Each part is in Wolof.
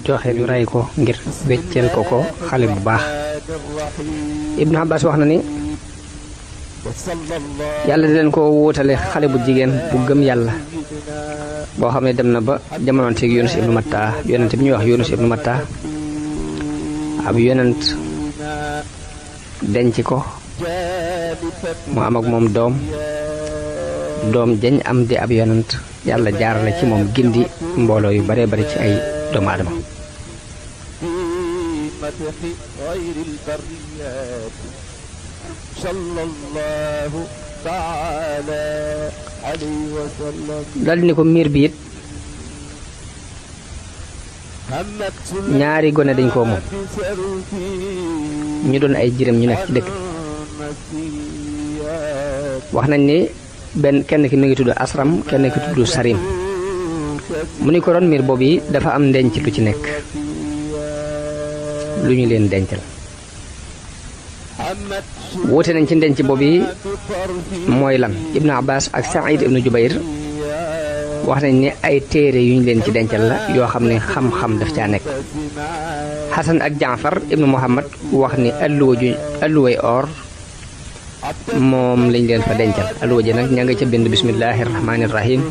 joxe ñu rey ko ngir wecceel ko xale bu baax. Ibnu Abbas wax na ni yàlla di leen ko wóotale xale bu jigéen bu gëm yàlla boo xam ne dem na ba jamonoonteeg Yunus ibnu Matta yonent bi ñuy wax Yunus ibnu Matta ab yonent denc ko mu am ak moom doom jañ am di ab yonent yàlla jaarale ci moom gindi mbooloo yu bare bari ci ay doomu aadama. daldi ni ko miir bi it ñaari gone dañ koo moom ñu doon ay jirim ñu nekk ci dëkk wax nañ ni kenn ki mi ngi tudd Asram kenn ki tudd Sarim mu ni ko ron miir boobu yi dafa am ndenc lu ci nekk lu ñu leen dencal. woote nañ ci ndenc boobu yi mooy lan. Ibnu Abbas ak Saïd ibnu Jubayr wax nañ ni ay téere yu ñu leen ci dencal la yoo xam ne xam-xam daf caa nekk. Xasan ak Jaafar ibnu Muhammad wax ni alluway or moom lañ leen fa dencal. alluwa ji nag ña nga ca bind bismillahi rahmaani rahim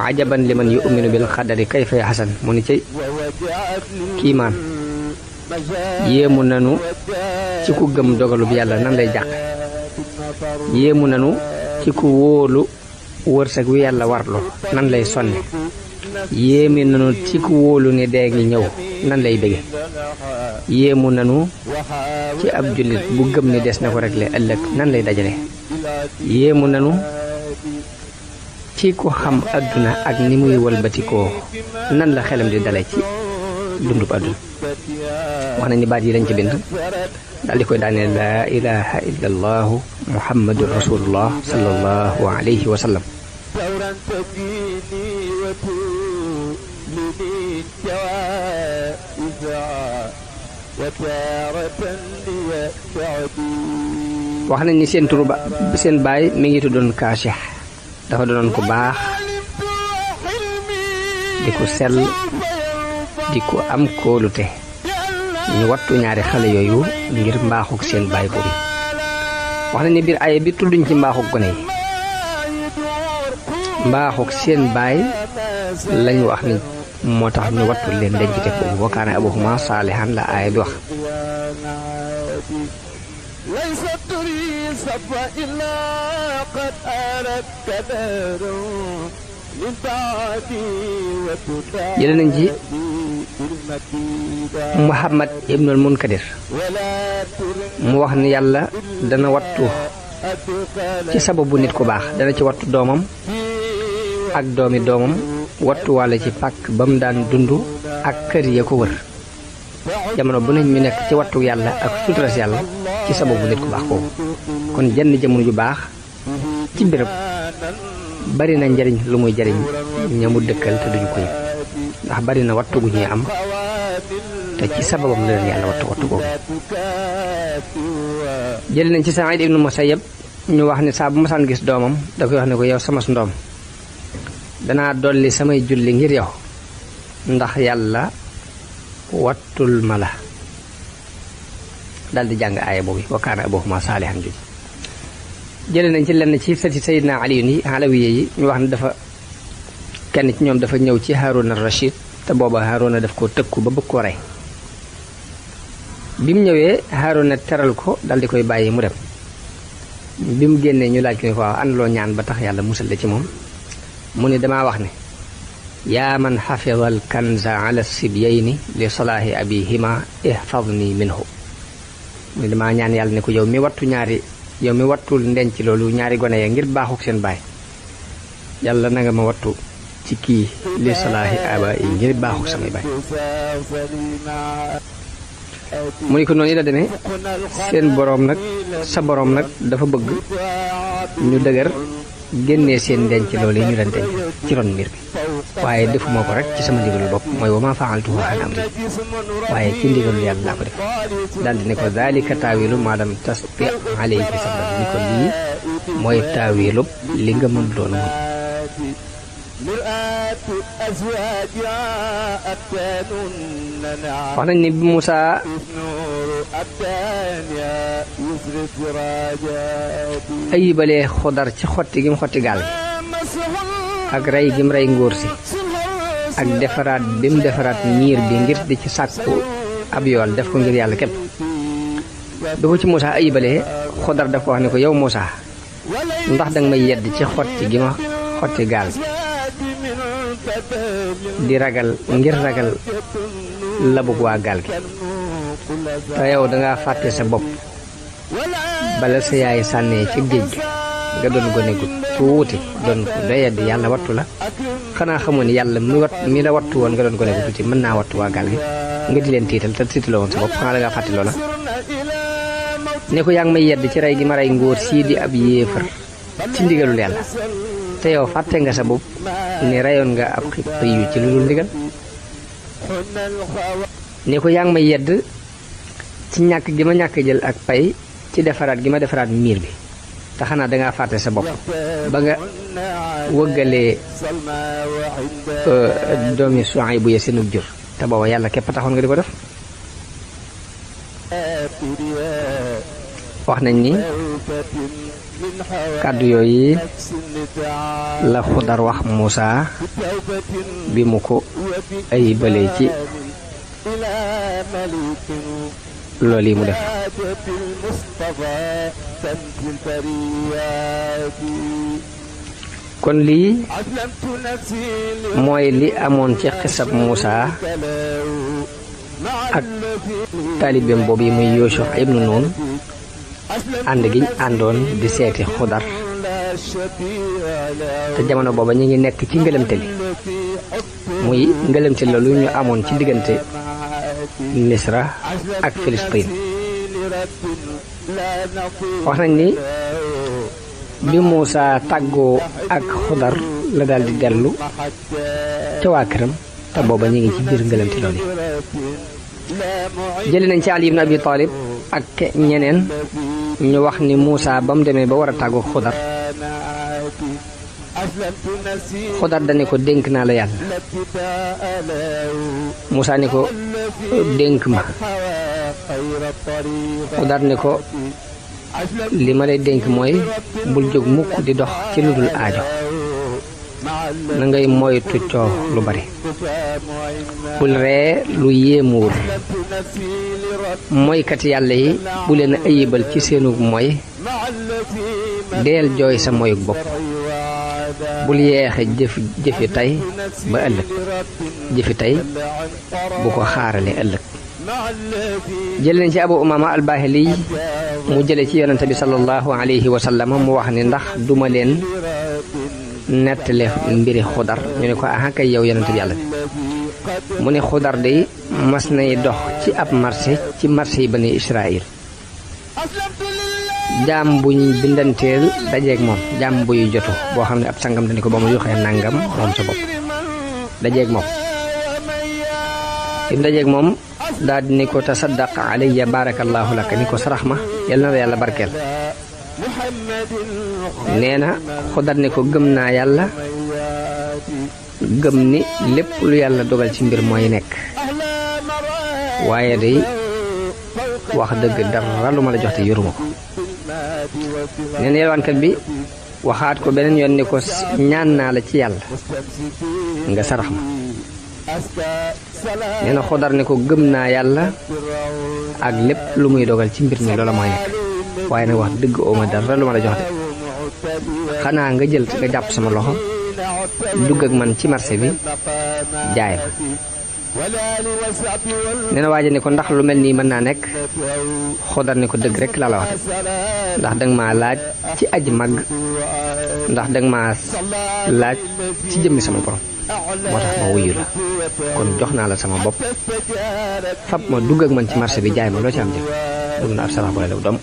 ajaban liman yu'minu bil xadari kayfa ya Xasan mu ni ci kiimaan yéemu nanu ci ku gëm dogalub yàlla nan lay jàq yéemu nanu ci ku wóolu wërsëg wi yàlla warlu nan lay sonne yéemi nanu ci ku wóolu ne dee ngi ñëw nan lay bëgge yéemu nanu ci ab jullit bu gëm ni des na ko réglé ëllëg nan lay dajale yéemu nanu ci ku xam àdduna ak ni muy walbatikoo nan la xelam di dale ci dundub àdduna. wax nañ ni baat yi lañ ci bind daal di koy daanee laa ilaha illa allahu muhammadun rasulullah sallallahu alayhi wa sallam. wax nañ ni seen baay mi ngi tuddoon Kaasix dafa doonoon ku baax di ko sell di ko am kóolute ñu wattu ñaari xale yooyu ngir mbaaxuk seen baay boobu. wax nañ ni biir aaya bi tudduñ ci mbaaxuk gone yi mbaaxuk seen baay lañu wax ni moo tax ñu wattu leen denc te foofu wa kaana abuhuma saalihan la aaya bi wax. jële nañ ci Muhammad ibnul Munkadir mu wax ni yàlla dana wattu ci sababu nit ku baax dana ci wattu doomam ak doomi doomam wattu wàlla ci pàkk ba mu daan dund ak kër ya ko wër jamono bu ne ñu nekk ci wattu yàlla ak suturas yàlla ci sababu nit ku baax kooku. kon jenn jamono ju baax ci béréb bari na njariñ lu muy jariñ ñamu dëkkal te duñu ko yëg ndax bari na wattu gu ñuy am te ci sababam la leen yàlla wattu googu. jël nañ ci Saïd ibnu Musayyab ñu wax ni saa bu masaan gis doomam da koy wax ne ko yow sama ndoom danaa dolli samay julli ngir yow ndax yàlla wattul ma la daldi jàng aaya boobu wa kaana abuhumaa saalihan juj. jële nañ ci lenn ci sëti Sayyidina Ali yi alawiye yi ñu wax ne dafa kenn ci ñoom dafa ñëw ci Haaruna Rashid te booba Haaruna daf ko tëkku ba bëgg ko rey bi mu ñëwee Haaruna teral ko daldi koy bàyyi mu dem bi mu génnee ñu laaj ko ne ko waaw àndaloo ñaan ba tax yàlla musal la ci moom mu ne damaa wax ne yaa man xafida al kanza ala sibyayni li salaahi abihima ihfadni minhu mu ne damaa ñaan yàlla ne ko yow mi wattul ndenc loolu ñaari gone ya ngir baaxuk seen baay yàlla na nga ma wattu ci kii li salaahi aba yi ngir baaxuk samay baay. mu ni ko noonu la demee seen boroom nag sa boroom nag dafa bëgg ñu dëgër génnee seen ndenc loolu yi ñu leen denc ci ron mbir bi waaye defuma ko rek ci sama ndigalu bopp mooy wa ma fa'altuhu an amri waaye ci ndigalu yàlla laa ko def daldi ne ko zalika taawilu ma lam tasti alayhi sabran ni ko lii mooy taawilub li nga mën doon muñ. wax nañ ni bi Muusaa ayibalee Xudar ci xotti gi mu xotti gaal gi ak rey gi mu rey ngóor si ak defaraat bi mu defaraat miir bi ngir di ci sàkku ab yool def ko ngir yàlla képp bi ko ci Muusaa ayibalee Xudar daf ko wax ne ko yow Muusaa ndax danga may yedd ci xotti gi ma xotti gaal gi di ragal ngir ragal labug waa gaal gi te yow danga fàtte sa bopp bala sa yaay sànnee ci géej gi nga doon gone gu tuuti doon ko doyadi yàlla wattu la xanaa xamoon ni yàlla mi la wattu woon nga doon gone gu tuuti mën naa wattu waa gaal gi nga di leen tiital te tiitaloo woon sa bopp xanaa dangaa fàtte loola ne ko yaa ngi may yedd ci rey gi ma rey ngóor sii di ab yéefar ci ndigalul yàlla te yow fàtte nga sa bopp ni reyoon nga ab xippa yu ci lu dul ndigal ne ko yaa ngi may yedd ci ñàkk gi ma ñàkk jël ak pay ci defaraat gi ma defaraat miir bi te xanaa dangaa fàtte sa bopp ba nga wëggalee doomi Suhayb bu ya seenub jur te booba yàlla képp taxoon nga di ko def wax nañ ni kàddu yooyu la Xudar wax Muusaa bi mu ko ayibalee ci loolu yi mu def kon lii mooy li amoon ci xisab Muusaa ak taalibeem boobu yi muy Yuusuf ibnu Nuun ànd giñ àndoon di seeti Xudar te jamono booba ñu ngi nekk ci ngëlëmte li muy ngëlëmte loolu ñu amoon ci diggante Misra ak Filistin wax nañ ni bi Muusaa tàggoo ak Xudar la daal di dellu ca waa këram te booba ñu ngi ci biir ngëlëmte loolu jëli nañ ci Ali ibn Abi Talib ak ñeneen ñu wax ni Muusaa ba mu demee ba war a tàggu Xudar Xudar dane ko dénk naa la yàlla Muusaa ni ko dénk ma Xudar ni ko li ma lay dénk mooy bul jóg mukk di dox ci lu dul aajo na ngay moytu coow lu bari bul ree lu yéemuwul moykat yàlla yi bu leen ayibal ci seenu moy deel jooy sa moyuk bopp bul yeexe jëfi tey ba ëllëg jëfi tey bu ko xaarale ëllëg jële nañ ci Abu Umaama al-Baahili mu jële ci yonente bi sallallahu alayhi wa sallam mu wax ni ndax duma leen nettale mbiri Xudar ñu ne ko aha kay yow yonente bi yàlla mu ne Xudar de mas nay dox ci ab marché ci marché yi Bani Israël jaam buñ bindanteel dajeeg moom jaam buy jotu boo xam ne ab sangam dañu ko ba mu yoxee nangam moom sa bopp dajeeg moom im dajeeg moom daal di ni ko tasaddaq alayya barakallahu laka ni ko sarax ma yal na la yàlla barkeel nee na Xudar ne ko gëm naa yàlla gëm ni lépp lu yàlla dogal ci mbir mooy nekk waaye day wax dëgg dara lu ma la jox te yoruma ko nee na yelwaankat bi waxaat ko beneen yoon ni ko ñaan naa la ci yàlla nga sarax ma nee na Xudar ne ko gëm naa yàlla ak lépp lu muy dogal ci mbir mi loola mooy nekk waaye nag wax dëgg ooma dara lu ma la jox de xanaa nga jël nga jàpp sama loxo dugg ak man ci marché bi jaay ma nee na waaja ne ko ndax lu mel nii mën naa nekk Xudar ne ko dëgg rek laa la wax ndax danga maa laaj ci aji màgg ndax danga maa laaj ci jëmmi sama borom moo tax ma wuyu la kon jox naa la sama bopp fab ma dugg ak man ci marché bi jaay ma loo ci am jël dugg na ab sarax boole law doom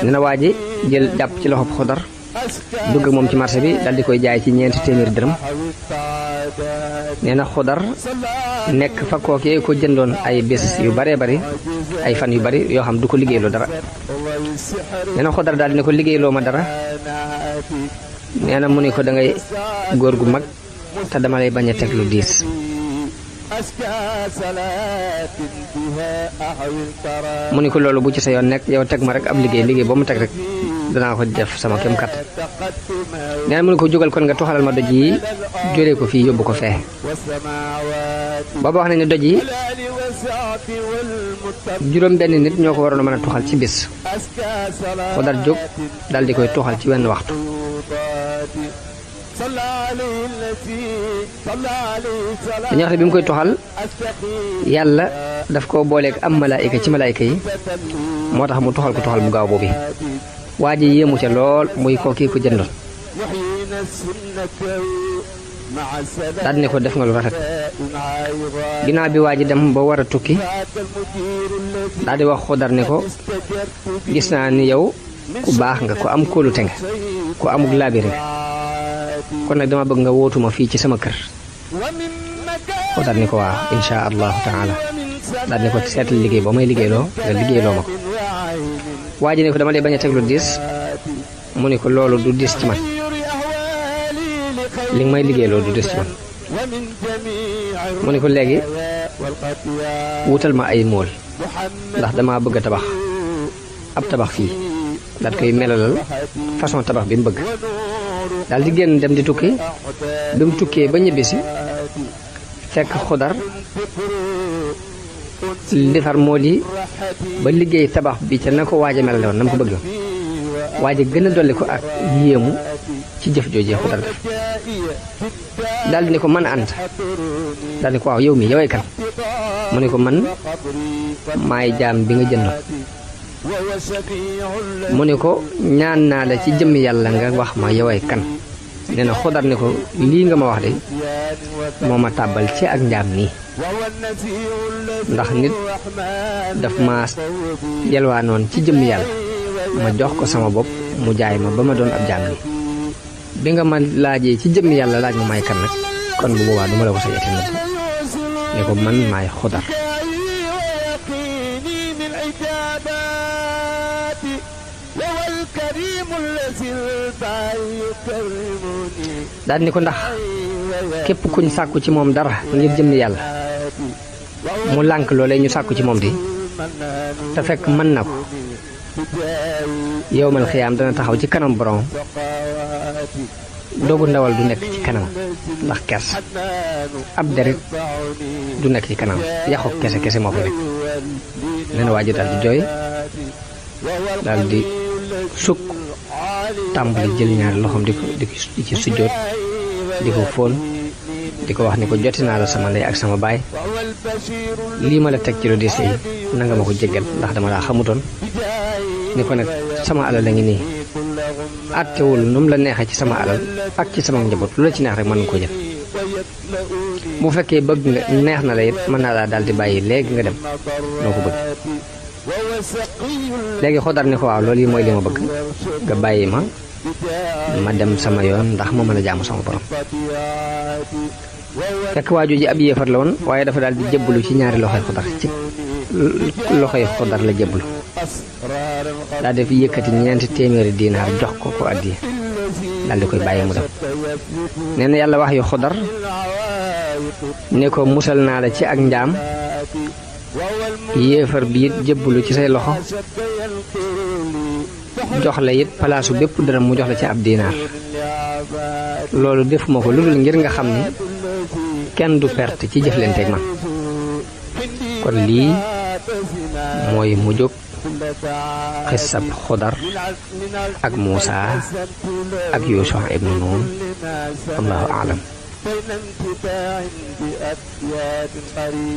nee na waa ji jël jàpp ci loxob Xudar dugg ak moom ci marché bi dal di koy jaay ci 400 dërëm nee na Xudar nekk fa kookee ko jëndoon ay bés yu baree bari ay fan yu bari yoo xam du ko liggéeyloo dara nee na Xudar daal di ne ko liggéeyloo ma dara nee na mu ni ko da ngay góor gu mag te dama lay bañ a teg lu diis mu ni ko loolu bu ci sa yoon nekk yow teg ma rek ab liggéey ba mu teg rek danaa ko def sama kem kat nee na mu ni ko jógal kon nga tuxalal ma doj yi jëlee ko fii yóbbu ko fee booba wax nañ ne doj yi juróom benn nit ñoo ko waroon a mën a tuxal ci bis Xudar jóg dal di koy tuxal ci wenn waxtu dañuy wax ne bi mu koy tuxal yàlla daf ko booleeg am malaayika ci malaayika yi moo tax mu tuxal ko tuxal bu gaaw boobu waa ji yéemu ca lool muy ko kii ko jëndoon daal ne ko def nga lu rafet ginnaaw bi waa ji dem ba war a tukki daal di wax Xudar ne ko gis naa ni yow ku baax nga ku am kóolute nga ku amug laabire nga kon nag dama bëgg nga wootuma fii ci sama kër Xudar ni ko waaw insha allahu taala daal ne ko seetal liggéey boo may liggéeyloo nga liggéeyloo ma ko waa ji ne ko dama lay bañ a teg lu diis mu ne ko loolu du diis ci man li nga may liggéeyloo du diis ci man mu ne ko léegi wutal ma ay mool ndax dama bëgg a tabax ab tabax fii daal koy melalal façon tabax bi mu bëgg daal di génn dem di tukki bi mu tukkee ba ñibbisi fekk Xudar defar mool yi ba liggéey tabax bi ca na ko waaj a melale woon na mu ko bëgg waaj a gën a dolli ko ak yéemu ci jëf joojee Xudar def daal di ne ko man ànd daal di ne ko waaw yow mi yoway kan mu ne ko man maay jaam bi nga jënd mu ne ko ñaan naa la ci jëmm yàlla nga wax ma yoway kan nee na Xudar ne ko lii nga ma wax de moo ma tàbbal ci ak njaam nii ndax nit daf ma yelwaanoon ci jëmm yàlla ma jox ko sama bopp mu jaay ma ba ma doon ab jaam nii bi nga ma laajee ci jëmm yàlla laaj ma may kan nag kon bu boobaa du ma la ko sañati nag ne ko man maay Xudar daal ni ko ndax képp kuñ sàkku ci moom dara ngir jëm yàlla mu lànk loolee ñu sàkku ci moom di te fekk mën na ko yowmal xiyaam dana taxaw ci kanam borom dogu ndawal du nekk ci kanam ndax kers ab derit du nekk ci kanam yaxu kese kese moo fa nekk nee na waa ji daal di jooy daal di sukk tàmbali jël ñaari loxoom di ci sujjóot di ko fóon di ko wax ni ko joti naa la sama ndey ak sama baay lii ma la teg ci lu diis yi nanga ma ko jéggal ndax dama laa xamutoon ni ko nag sama alal la ngi nii àttewul nu mu la neexee ci sama alal ak ci sama njaboot lu la ci neex rek mën nga ko jël bu fekkee bëgg nga neex na la it mën naa laa daal di bàyyi léegi nga dem noo ko bëgg léegi Xudar ni ko waaw loolu yi mooy li ma bëgg nga bàyyi ma dem sama yoon ndax ma mën a jaamu sama borom fekk waaju ji ab yéefar la woon waaye dafa daal di jébbalu ci ñaari loxoy Xudar ci loxoy Xudar la jébbalu daal def yëkkati 400 dinaar jox ko ko addiya daal di koy bàyyi mu dem nee na yàlla wax yu Xudar ne ko musal naa la ci ak njaam yéefar bi it jébbalu ci say loxo jox la it palaasu bépp dërëm mu jox la ci ab dinaar loolu defuma ko lu dul ngir nga xam ni kenn du perte ci jëflanteeg man kon lii mooy mu jóg xissab Xudar ak Muusa ak Yuusuf ibnu Nuun allahu aalam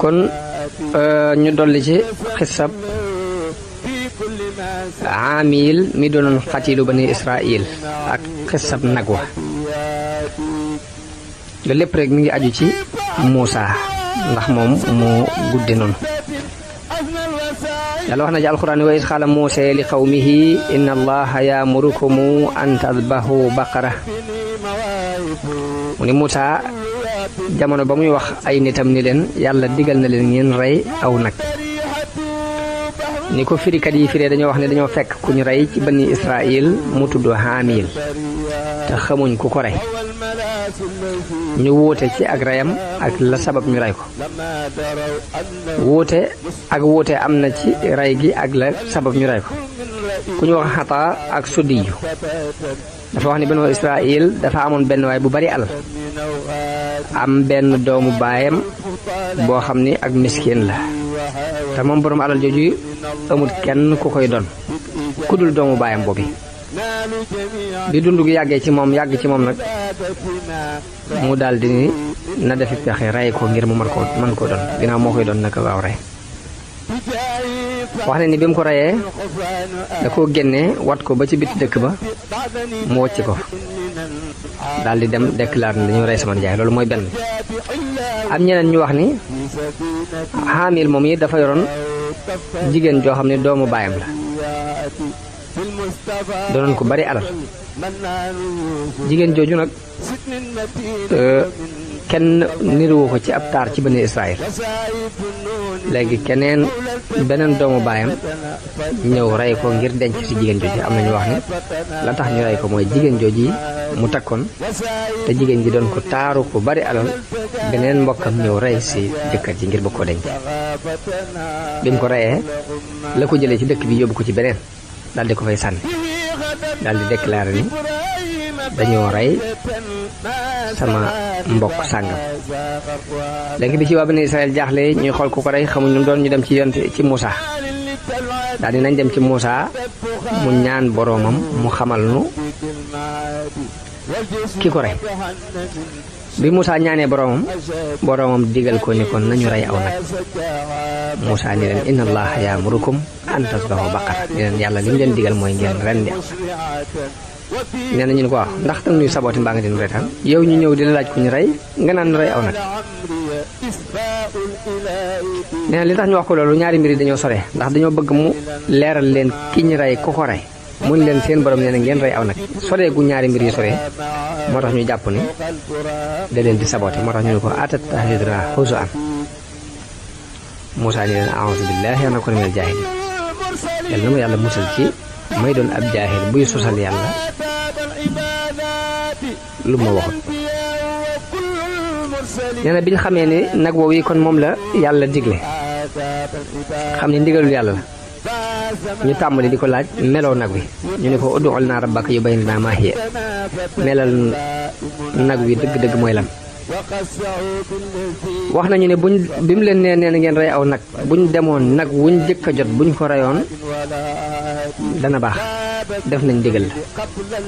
kon ñu dolli ci xissab Aamil mi doonoon xatilu bani Israil ak xissab nag wa loolu lépp rek mi ngi aju ci Muusa ndax moom moo gudde noonu yàlla wax na ci alxuraan wa iz qaala Muusaa li qawmihi inna allaha ya'murukum an tadbahu baqara mu ni Muusaa jamono ba muy wax ay nitam ni leen yàlla digal na leen ngeen rey aw nag ni ko firikat yi firee dañoo wax ne dañoo fekk ku ñu rey ci bani Israël mu tudd Haamil te xamuñ ku ko rey ñu wuute ci ak reyam ak la sabab ñu rey ko wuute am na ci rey gi ak la sabab ñu rey ko ku ñu wax Xataa ak Suddiyu dafa wax ne bani Israël dafa amoon benn waay bu bari alal am benn doomu baayam boo xam ni ak miskin la te moom boroom alal jooju amul kenn ku koy doon ku dul doomu baayam boobi bi dund gi yàgg ci moom nag mu daldi ni na defi pexe rey ko ngir mu mën koo doon ginnaaw moo koy doon naka waaw rey wax ne ni bi mu ko reyee da koo génnee wat ko ba ci biti dëkk ba mu wocc ko daldi dem déclaré ne dañoo rey sama nijaay loolu mooy benn am ñeneen ñu wax ni Haamil moom yi dafa yoroon jigéen joo xam ne doomu baayam la doonoon ko bari alal jigéen jooju nag kenn niruwu ko ci ab taar ci bani Israël léegi beneen doomu baayam ñëw rey ko ngir denc ci jigéen jooju am na ñu wax ne la tax ñu rey ko mooy jigéen jooju mu takkoon te jigéen ji doon ko taaru ko bari alal beneen mbokkam ñëw rey ci jëkkër ji ngir bëgg koo denc bi mu ko reyee la ko jëlee ci dëkk bi yóbbu ko ci beneen daldi ko fay sànni daldi déclaré ni dañoo rey sama mbokk sàngam léegi bi ci waa bani Israël jaaxle ñuy xool ku ko rey xamuñ lu doon ñu dem ci Muusa daldi nañ dem ci Muusa mu ñaan boroomam mu xamal nu ki ko rey bi Muusa ñaanee boroomam digal ko ni kon nañu rey aw nag Muusa ni leen inna allaha ya'murukum an tasbahu baqara ni leen yàlla li mu leen digal mooy ngeen rendi aw nee na ñu ne ko waaw ndax danga ñuy sabooti mbaa nga dinu reetaan yow ñu ñëw di la laaj ku ñu rey nga naan rey aw nag nee na li tax ñu wax ko loolu ñaari mbir yi dañoo sore ndax dañoo bëgg mu leeral leen ki ñu rey ku ko rey mun leen seen borom nee na ngeen rey aw nag soree gu ñaari mbir yi sore moo tax ñu jàpp ni da leen di sabooti moo tax ñu ne ko atattaxidunaa huzuwan Muusaa ni leen a'uuzu billaahi an akuuna minal jaahiliin yàlla na ma yàlla musal ci may doon ab jaahil buy sosal yàlla lu ma waxut nee na bi ñu xamee ni nag woowu yi kon moom la yàlla digle xam ne ndigalul yàlla la ñu tàmbali di ko laaj meloo nag wi ñu ne ko ud'u lanaa rabbaka yubayyin lanaa maa hiya melal nag wi dëgg-dëgg mooy lan wax nañu ne bi mu leen nee na ngeen rey aw nag buñ demoon nag wuñ jëkk a jot buñ ko reyoon dana baax def nañ digal la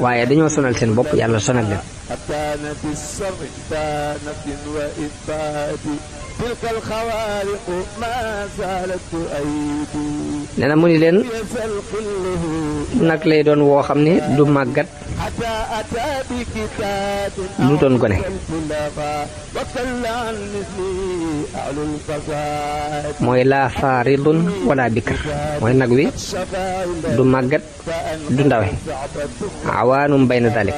waaye dañoo sonal seen bopp yàlla sonal leen nee na mu ni leen nag lay doon woo xam ne du màggat du doon gone mooy laa faaridun wala bikr mooy nag wi du màggat du ndawe awaanum bayna dalik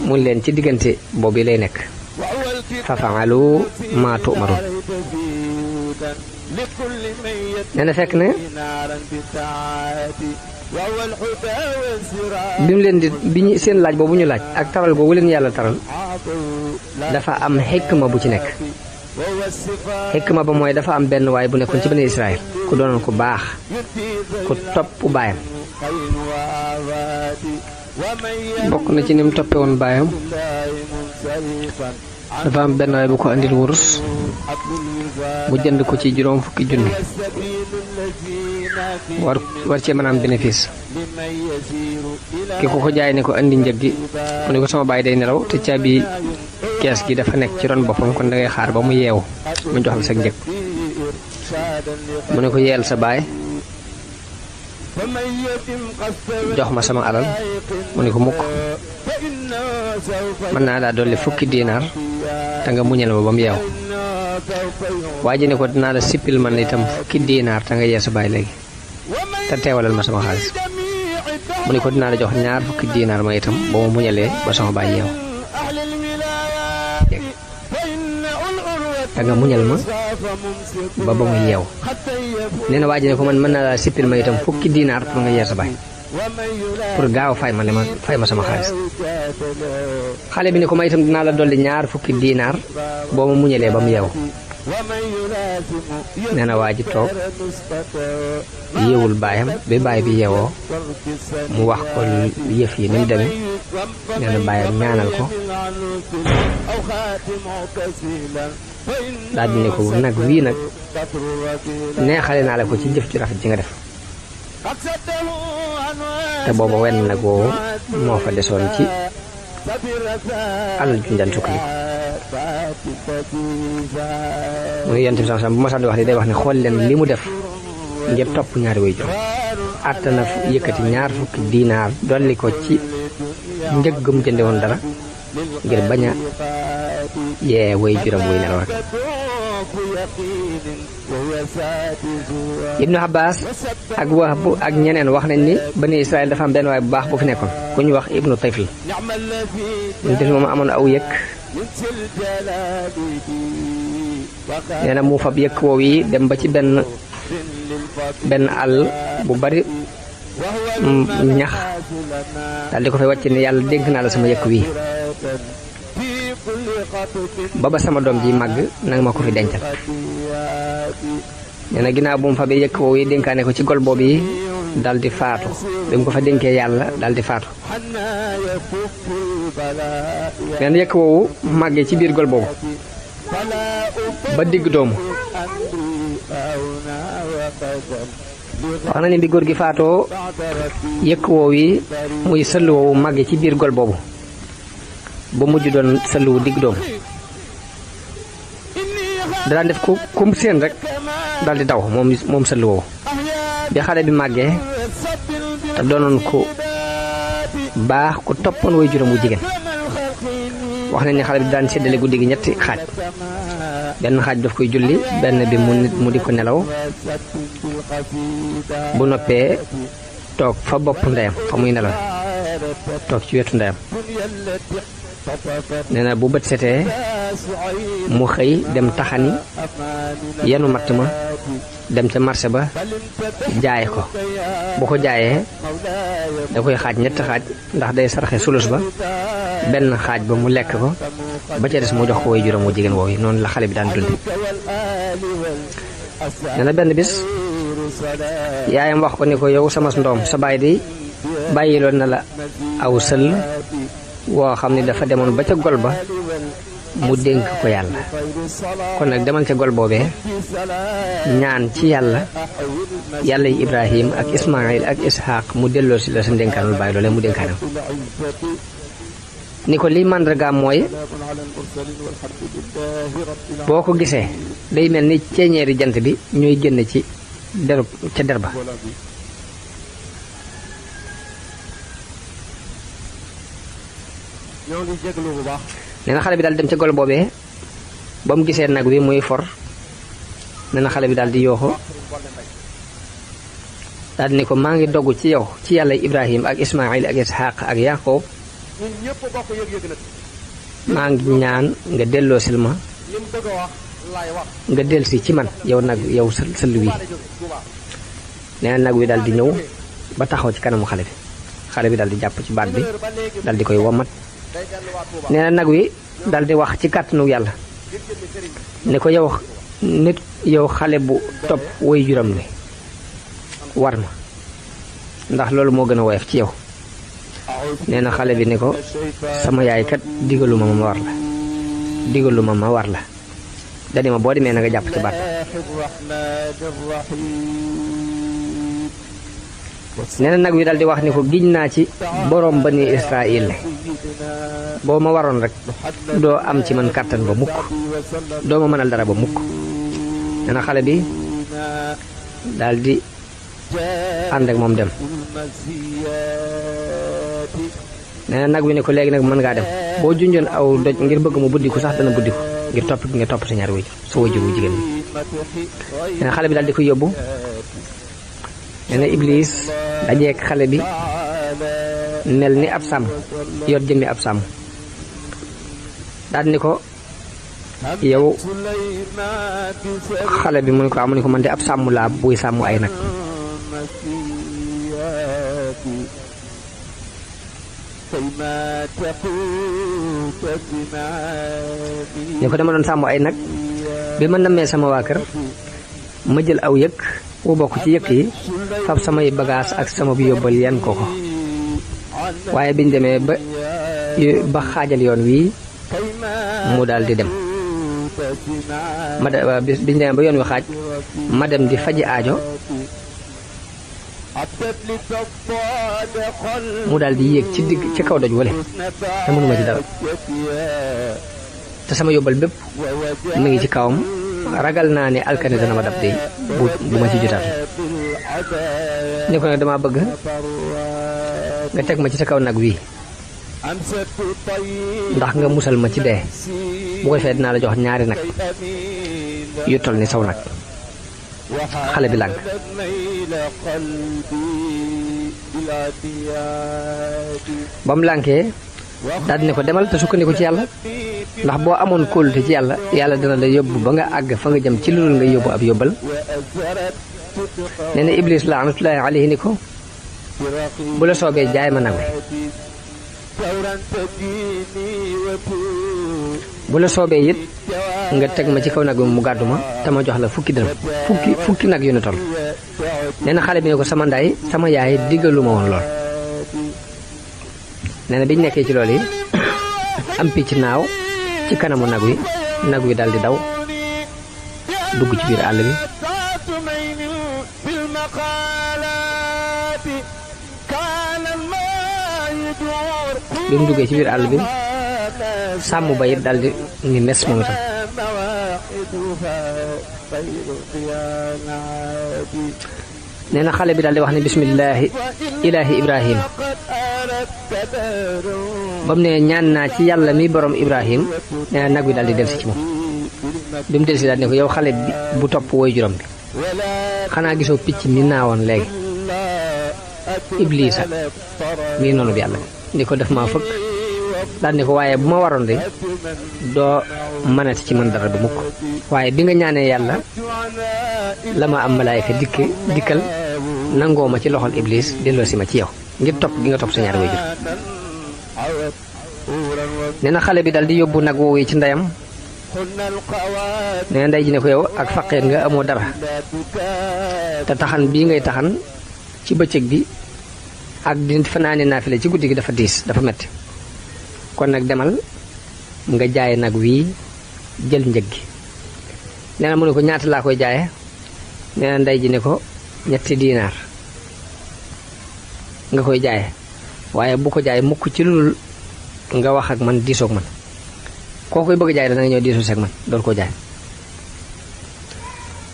mun leen ci diggante boobu lay nekk fa fa'alu ma tu'marun nee na fekk ne bi ñu seen laaj boobu ñu laaj ak taral googu leen yàlla taral dafa am xikma bu ci nekk xikma ba mooy dafa am benn waay bu nekkoon ci bani Israël ku doonoon ku baax ku topp baayam bokk na ci ni mu toppe woon baayam dafa am benn waay bu ko andil wurus mu jënd ko ci juróom fukki junni war cee mën a am bénéfice ki ko jaay ne ko andi njëg gi mu ne ko sama baay day nelaw te caabi kees gi dafa nekk ci ron boppam kon dangay xaar ba mu yeewu mu jox la sa njëg mu ne ko yeel sa baay jox ma sama alal mu ne ko mukk mën naa daa dolli fukki diinaar te nga muñal ma ba mu yeew waa ji ne ko dinaa la sippil man itam fukki diinaar te nga yee sa baay léegi te teewalal ma sama xaalis mu ne ko dinaa la jox ñaar fukki diinaar ma itam ba ma muñalee ba sama baay yeew te nga muñal ma ba mu yeew. nee na waa ji ne ko man mën naa laa sippil ma itam fukki diinaar pour nga yee sa baay pour gaaw fay ma sama xaalis. xale bi ne ko ma itam dinaa la dolli ñaar fukki diinaar boo ma muñalee ba mu yeew. nee na waa ji toog yeewul baayam bi baay bi yeewoo mu wax ko yëf yi ni mu demee. nee na baayam ñaanal ko daal di ne ko nag wii nag neexale naa la ko ci jëf ci rafet ji nga def. te booba wenn nag woowu moo fa desoon ci alal ju njaan sukkandiku. muy yent bi sax bu ma sax di wax ni day wax ne xool leen li mu def ngir topp ñaari way jur. àtt na yëkkati ñaar fukki diinaar dolli ko ci njëg mu jënde woon dara ngir bañ a yee way juram wuy nelaw rek. Ibnu Abbas ak Wahb ak ñeneen wax nañ ni bani Israël dafa am benn waay bu baax bu fi nekkoon ku ñu wax Ibnu Tayfil. Ibnu Tayfil moom amoon aw yëkk. nee na mu fab yëkk woow yi dem ba ci benn àll bu bari ñax daal di ko fay wàcc ni yàlla dégg naa la sama yëkk wii ba sama doom ji màgg nanga ma ko fi dencal. nee na ginnaaw bu mu fabee yëkk woow yi dénkaane ko ci gol boobu yi dal di faatu bi mu ko fa dénkee yàlla dal di faatu. nee na yëkk woowu màggee ci biir gol boobu ba digg doomu. wax na ni bi góor gi faatoo yëkk woow yi muy sëll woowu màggee ci biir gol boobu ba mujj doon sëll wu digg doomu. daan def kum seen rek dal di daw moom sëll woowu. bi xale bi màggee te doonoon ku baax ku toppoon way juróom wu jigéen. wax nañ ne xale bi daan séddale guddi gi ñetti xaaj. benn xaaj daf koy julli benn bi mu di ko nelaw bu noppee toog fa bopp ndeyam fa muy nelaw toog ci wetu ndeyam. nee na bu bët setee mu xëy dem taxani yenu matt ma dem ca marché ba jaay ko. bu ko jaayee da koy xaaj ñetti xaaj ndax day sarxe sulus ba benn xaaj ba mu lekk ko ba ca des mu jox ko way juróom wu jigéen woowu yi. noonu la xale bi daan dundi. nee na benn bis yaayam wax ko ni ko yow sama ndoom sa baay di bàyyiloon na la aw sëll woo xam ne dafa demoon ba ca gol ba mu dénk ko yàlla kon nag demal ca gol boobee ñaan ci yàlla yi Ibrahim ak Ismaïl ak Ishaq mu delloo si la sa ndénkaanul bàyyi loolee mu dénkaanam. ni ko liy màndargaam mooy boo ko gisee day mel ni ceeñeeri jant bi ñuy génn ci ca der ba. nee na xale bi daal dem ca gol boobee ba mu gisee nag wi muy for. nee na xale bi daal di yooxu daal di ni ko maa ngi dogg ci yow ci yàlla Ibrahim ak Ismaïl ak Ishaq ak Yaqoob maa ngi ñaan nga delloosil ma nga delsi ci man yow sëll wi. nee na nag wi daal di ñëw ba taxaw ci kanamu xale bi daal di jàpp ci baat bi daal di koy womat. nee na nag wi dal di wax ci kàttanu yàlla ne ko yow xale bu topp way juram wi war ma ndax loolu moo gën a woyof ci yow. nee na xale bi ne ko sama yaay kat digaluma ma war la dani ma boo demee na nga jàpp ci baat. nee na nag wi dal di wax ni ko giñ naa ci boroom bani Israël ne boo ma waroon rek doo am ci man kàttan ba mukk doo ma mënal dara ba mukk. nee na xale bi daal di ànd ak moom dem. nee na nag wi ne ko léegi nag mën ngaa dem boo junjoon aw doj ngir bëgg mu buddi ko sax dana buddi ko ngir topp gi nga topp sa ñaari wajur sa wajur wu jigéen bi. nee na xale bi daal di ko yóbbu. nee na Iblis dajeek xale bi mel ni ab sàmm yor jëmmi ab sàmm daal ni ko yow xale bi mu ne ko amu ne ko man de ab sàmm laa buy sàmm ay nag. ne ko dama doon sàmm ay nag bi ma nammee sama waa kër ma jël aw yëkk wu bokk ci yëkk yi fab samay bagaas ak sama bu yóbbal yan ko ko waaye biñ demee ba xaajal yoon wii mu daal di dem biñ demee ba yoon wi xaaj ma dem di faji aajo mu daal di yéeg ci kaw doj wale te mënuma ci dara te sama yóbbal bépp mu ngi ci kawam ragal naa ne alkane dana ma dab de bu ma ci jotaat ne ko nag dama bëgg nga teg ma ci sa kaw nag wii ndax nga musal ma ci dee bu ko defee dinaa la jox ñaari nag yu toll ni saw nag. xale bi lànk ba mu lànkee daal di ne ko demal te sukkandiku ci yàlla ndax boo amoon kóolute ci yàlla yàlla dina la yóbbu ba nga àgg fa nga jëm ci lu dul nga yóbbu ab yóbbal. nee na Iblis laanatullaahi alayhi ni ko bu la soobee jaay ma nag bu la soobee it nga teg ma ci kaw nag bi mu gàddu ma te ma jox la fukki dërëm fukki nag yu ne toll. nee na xale bi ne ko sama yaay diggalu ma woon lool. nee na biñ nekkee ci loolu yi am picc naaw ci kanamu nag wi daal di daw dugg ci biir àll bi. bi mu duggee ci biir àll bi sàmm ba it daal di ni mes moom itam. nee na xale bi daal di wax ne bismillaahi ilaahi Ibrahim ba mu ne ñaan naa ci yàlla mi borom Ibrahim. nee na nag wi daal di delsi ci moom bi mu delsi daal ne ko yow xale bi bu topp woy juróom bi xanaa gisoo picc mi naawoon léegi Iblisa mii noonu bi yàlla ni ko def maa fëkk daal ne ko waaye bu ma waroon de doo mënati ci man dara du mukk waaye bi nga ñaanee yàlla la ma am malaayka dikkal nangoo ma ci loxol Iblis delloo si ma ci yow ngir topp gi nga topp sa ñaari waajur. nee na xale bi daal di yóbbu nag woowu ci ndeyam. nee na ndey ji ne ko yow ak faqeet nga amoo dara te taxan bii ngay taxan ci bëccëg bi ak di fanaane naafile ci guddi gi dafa diis dafa metti kon nag demal nga jaay nag wii jël njëg gi. nee na mu ne ko ñaata laa koy jaaye. nee na ndey ji ne ko 3 diinaar nga koy jaaye waaye bu ko jaay mukk ci lul nga wax ak man diisoog man koo koy bëgg jaay dana ñëw diisoo seeg man door koo jaay.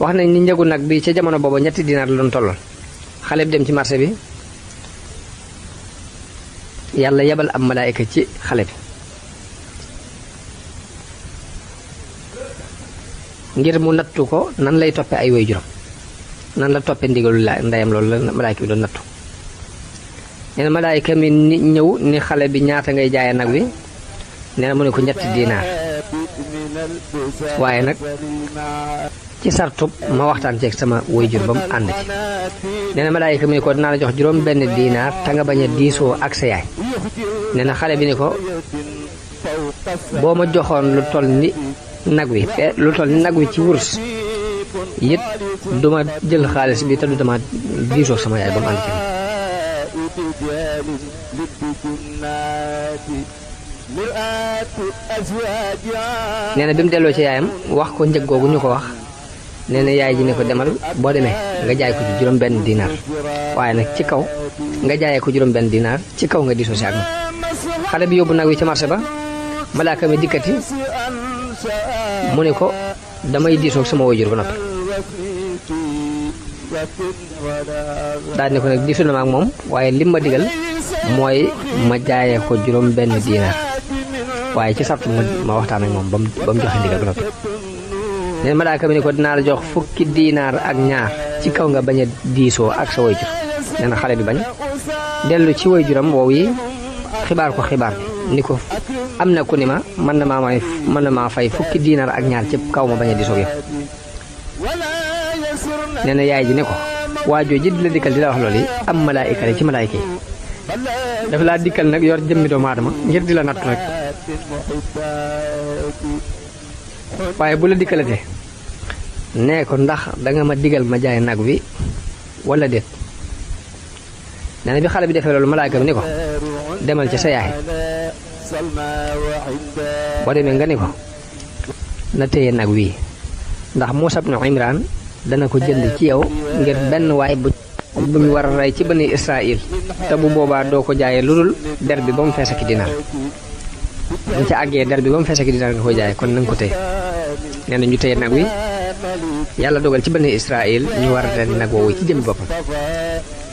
wax nañ ni njëgu nag bi ca jamono booba 3 diinaar la doon tolloon. xale bi dem ci marché bi yàlla yebal am malaayika ci xale bi ngir mu nattu ko nan lay toppe ay waajuram nan la toppe ndigalu ndeyam loolu la malaayika bi doon nattu. nee na malaayika mi ñëw ni xale bi ñaata ngay jaaye nag wi. nee na mu ne ko 3 diinaar waaye nag ci sartub ma waxtaan ceeg sama waajur ba mu ànd ci. nee na malaayika mi ne ko dinaa la jox juróom benn diinaar te nga bañ a diisoo ak sa yaay. nee na xale bi ne ko boo ma joxoon lu toll ni nag wi ci wurus it duma jël xaalis bi te du dama diisoo sama yaay ba mu ànd ci. nee na bi mu delloo ci yaayam wax ko njëg googu ñu ko wax. nee na yaay ji ne ko demal boo demee nga jaay ko ci juróom benn diinaar waaye nag ci kaw nga jaayee ko juróom benn diinaar ci kaw nga diisoo si ak moom. xale bi yóbbu nag wi ci marché ba malaaka mi dikkati mu ne ko damay diisoo sama waajur ba noppi. daal ne ko nag diisu na ma ak moom waaye lim ma digal mooy ma jaayee ko juróom benn diinaar waaye ci sartu ma waxtaan ak moom ba mu joxe ndigal ba noppi. neen malaaka mi ne ko dinaa la jox 10 diinaar ak ñaar ci kaw nga bañ a diisoo ak sa waajur. nee na xale bi bañ dellu ci waajuram woow yi xibaar ko xibaar bi ni ko am na ku ni ma mën na maa fay fukki diinar ak ñaar ci kaw ma bañ a diisoo yow. nee na yaay ji ne ko waajoo ji di la dikkal di la wax loolu yi am malaayika la ci malaayika yi dafa laa dikkal nag yor jëmmi doomu aadama ngir di la nattu rek waaye bu la dikkalatee nee ko ndax danga ma digal ma jaay nag wi wala déet. nee na bi xale bi defee loolu malaayika bi ni ko demal ci sa yaay boo demee nga ni ko na téye nag wii ndax Muusaa ibnu Imraan dana ko jënd ci yow ngir benn waay bu ñu war a rey ci bani Israël te bu boobaa doo ko jaayee lu dul der bi ba mu fees ak dinaar buñ ca àggee der bi ba mu fees ak dinaar nga koy jaayee kon nanga ko téye. nee na ñu téye nag wi yàlla dogal ci bani Israël ñu war a ren nag woowu ci jëmmi boppam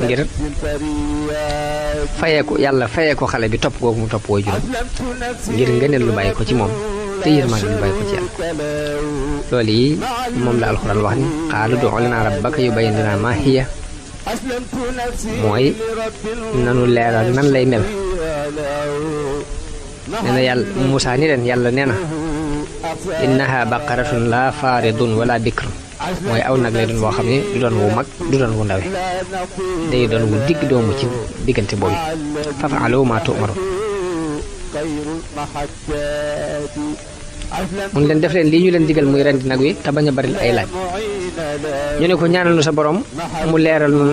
ngir fayee ko xale bi topp googu mu topp wooy juróom ngir ngëneel lu bàyyi ko ci moom te yërmaande lu bàyyi ko ci yàlla. loolu yi moom la alxuraan wax ni qaalu ud'u lanaa rabbaka yubayyin lanaa maa hiya mooy nanu leeral nan lay mel. nee na yàlla Muusaa ni leen yàlla nee na innaha baqaratun laa faaridun wala bikrun mooy aw nag lay doon boo xam ne du doon wu mag du doon wu ndawe day doon wu digg doomu ci diggante boobu faf'aluu maa tu'maruun. mun leen def leen lii ñu leen digal muy rendi nag wi te bañ a bari ay laaj. ñu ne ko ñaanal nu sa borom mu leeral nu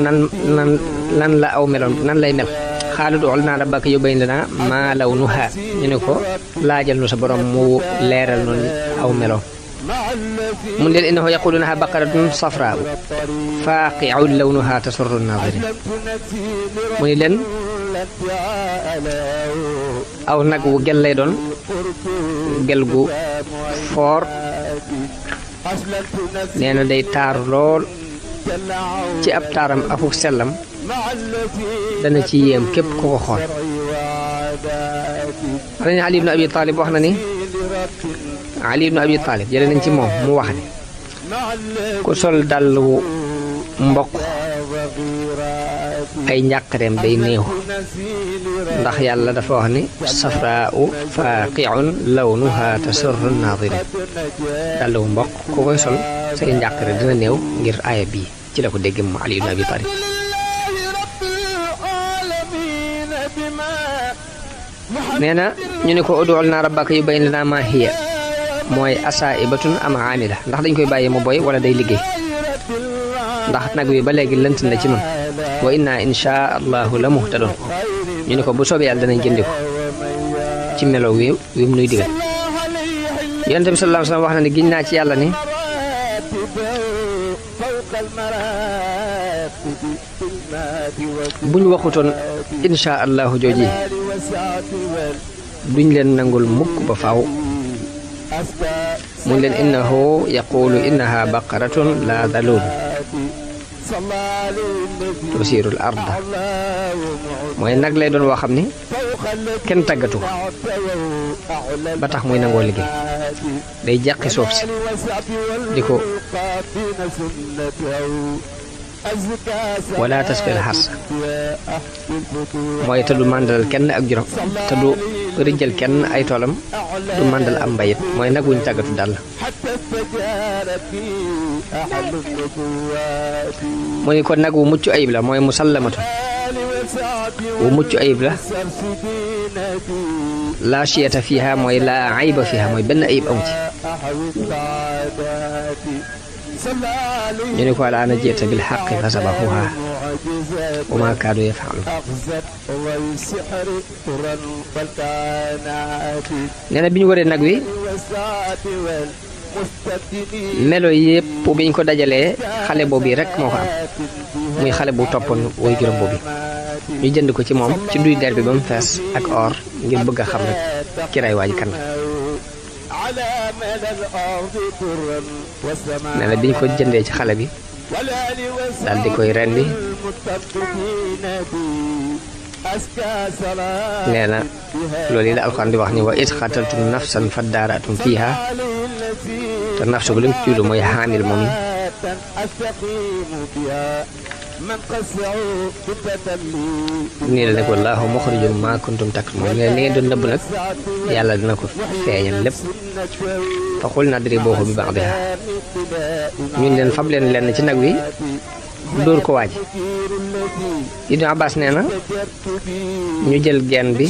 nan la aw meloon nan lay mel. qaalu ud'u lanaa rabbaka yubayyin lanaa maa lawnuhaa ñu ne ko laajal nu sa borom mu leeral nu aw meloon. mun leen innahu yaquluunahaa baqaratun safraa'u faaqi'un lawnuhaa tasurru nnaaziriin. mu ni leen aw nag wu gel lay doon gel gu foor nee na day taaru lool ci ab taaram akuk sellam dana ci yéem képp ku ko xool. xanaa Ali ibn Abi Talib wax na ni Ali ibn Abi Talib jëlee nañ ci moom mu wax ni ku sol dàllu mbokk ay njàqareem day néew ndax yàlla dafa wax ni safraa'u faaqi'un lawnuha tasurru naadiriin dàllu mbokk ku koy sol say njàqare dina néew ngir aaya bii ci la ko dégg moom Ali ibn Abi Talib. nee na ñu ne ko ud'u lanaa rabbaka yubayyin lanaa maa hiya mooy asaa'ibatun am aamila ndax dañ koy bàyyi mu boy wala day liggéey ndax nag wi ba léegi lënt na ci nun wa inna insha allahu la muhtadun ñu ne ko bu soobee yàlla danañ jëndi ko ci melo wi mu nuy digal. yonent bi sallallahu alayhi wasallam wax na ne giñ naa ci yàlla ni buñ waxutoon insha allahu jooji duñ leen nangul mukk ba faaw. mun leen innahu yaqulu innaha baqaratun la dalul tusiirul arda mooy nag lay doon woo xam ni kenn tàggatu ko ba tax muy nangoo liggéey day jàqi suuf si di ko wala tasfil xarsa mooy te du màndalal kenn ak juróom te du rijjal kenn ay toolam du màndal am mbayit mooy nag wuñ tàggatu daal mu ni ko nag wu mucc ayib la mooy musallamatu wu mucc ayib la laa shiyata fiha mooy laa ayba fiha mooy benn ayib amu ci. ñu ne ko alaana ji'ta bil haqqi fa sabahuha wa ma kaadu yaf'aluun. nee na bi ñu waree nag wi melo yépp biñ ko dajalee xale boobu rek moo ko am muy xale bu toppoon woy juróom boobu ñu jënd ko ci moom ci duy der bi ba mu fees ak or ngir bëgg a xam rek ki ray waaj kan la. nee na biñ ko jëndee ci xale bi daal di koy rendi nee na loolu yi la alxuraan di wax ni wa id xataltum nafsan fa daaratum fiiha te nafsu bu lim ci jublu mooy xaamil moom yi nii la nag wallaahu muxrijum maa kuntum taktumun li ngeen doon nëbb nag yàlla dina ko feeñal lépp fa xul nadribuuhu bi ba'dihaa ñun leen fab leen lenn ci nag wi dóor ko waaj Ibnu Abbas nee na ñu jël genn bi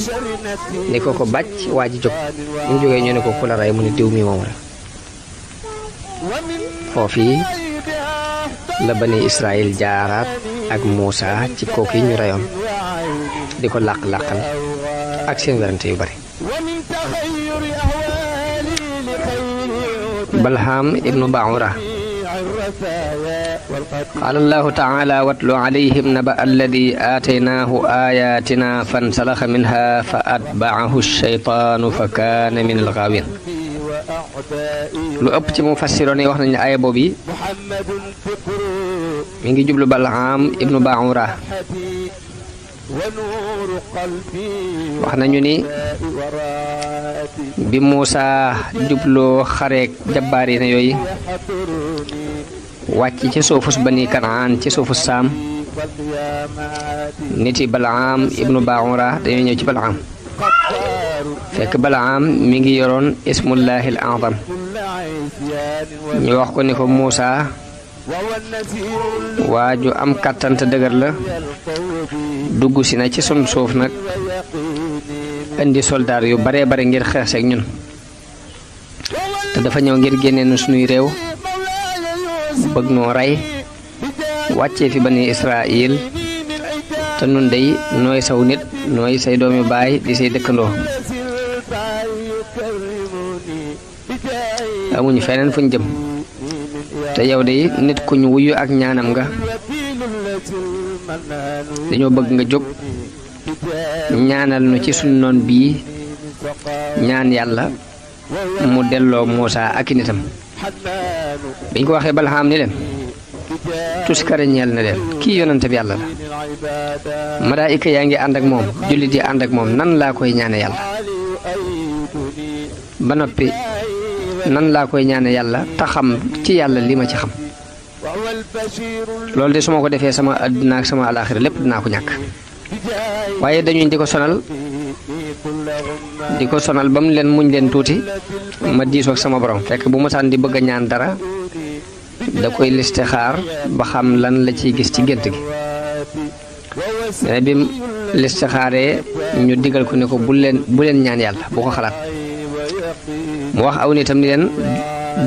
ni ko bàcc waaj jóg ñu jógee ñu ne ko ku la rey mu ne diw mi moom la foofii la bani Israël jaaraat ak Muusa ci kooku yi ñu reyoon di ko làq-làqal ak seen werante yu bari Balhaam ibnu Baura qaala allahu taala watlu alayhim naba alladi aataynaahu ayatina fansalaxa minha fa atbaahu shaytaanu fa kaana min algaawin lu ëpp ci mufassiroon yi wax nañu ne aaya boobu yi mi ngi jublu Balhaam ibnu Baura wax nañu ni bi Muusa jubloo xareek jabbaarina yooyu wàcc ci suufus bani Kanaan ci suufus Saam niti Balhaam ibnu Baura dañoo ñëw ci Balhaam fekk Balhaam mi ngi yoroon ismullahi al azam ñu wax ko ni ko Muusa waaju am kàttan te dëgër la dugg si na ci sun suuf nag indi soldaar yu bare bare ngir xeex ak ñun te dafa ñëw ngir génne nu sunuy réew bëgg noo rey wàccee fi bani Israël te nun dey nooy saw nit nooy say doomi baay di say dëkkandoo amuñu feneen fuñ jëm te yow dey nit ku ñu wuyu ak ñaanam nga dañoo bëgg nga jóg ñaanal nu ci sunu noon bii ñaan yàlla mu delloo Muusa ak i nitam biñ ko waxee Balhaam ni leen tuskare ñeel na leen kii yonante bi yàlla la malaayika yaa ngi ànd ak moom jullit yi ànd ak moom nan laa koy ñaane yàlla ba noppi nan laa koy ñaane yàlla te xam ci yàlla li ma ci xam loolu de su ma ko defee sama àddina ak sama alaaxira lépp dinaa ko ñàkk waaye dañuy di ko sonal ba mu leen muñ leen tuuti ma diisoo ak sama borom fekk bu mosaan di bëgg a ñaan dara da koy listixaar ba xam lan la ciy gis ci gént gi bi mu listixaaree ñu digal ko ne ko bu leen ñaan yàlla bu ko xalaat mu wax aw nitam ni leen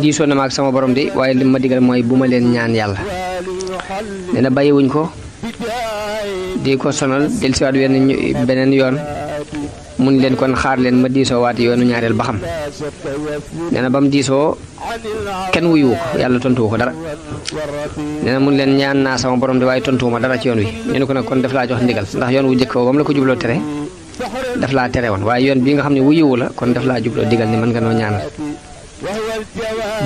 diisoo na ma ak sama borom di waaye li ma digal mooy bu ma leen ñaan yàlla nee na bàyyiwuñ ko di ko sonal dellusiwaat beneen yoon mun leen kon xaar leen ma diisoo waat yoonu ñaareel ba xam nee na ba mu diisoo kenn wuyuwu ko yàlla tontuwu ko dara nee na mun leen ñaan naa sama borom di waaye tontuwuma dara ci yoon wi ñu ne ko nag kon daf laa jox ndigal ndax yoon wu jëkk ba mu la ko jubloo tere daf laa tere woon waaye yoon bi nga xam ne wuyuwu la kon daf laa jubloo digal ni mën nga noo ñaanal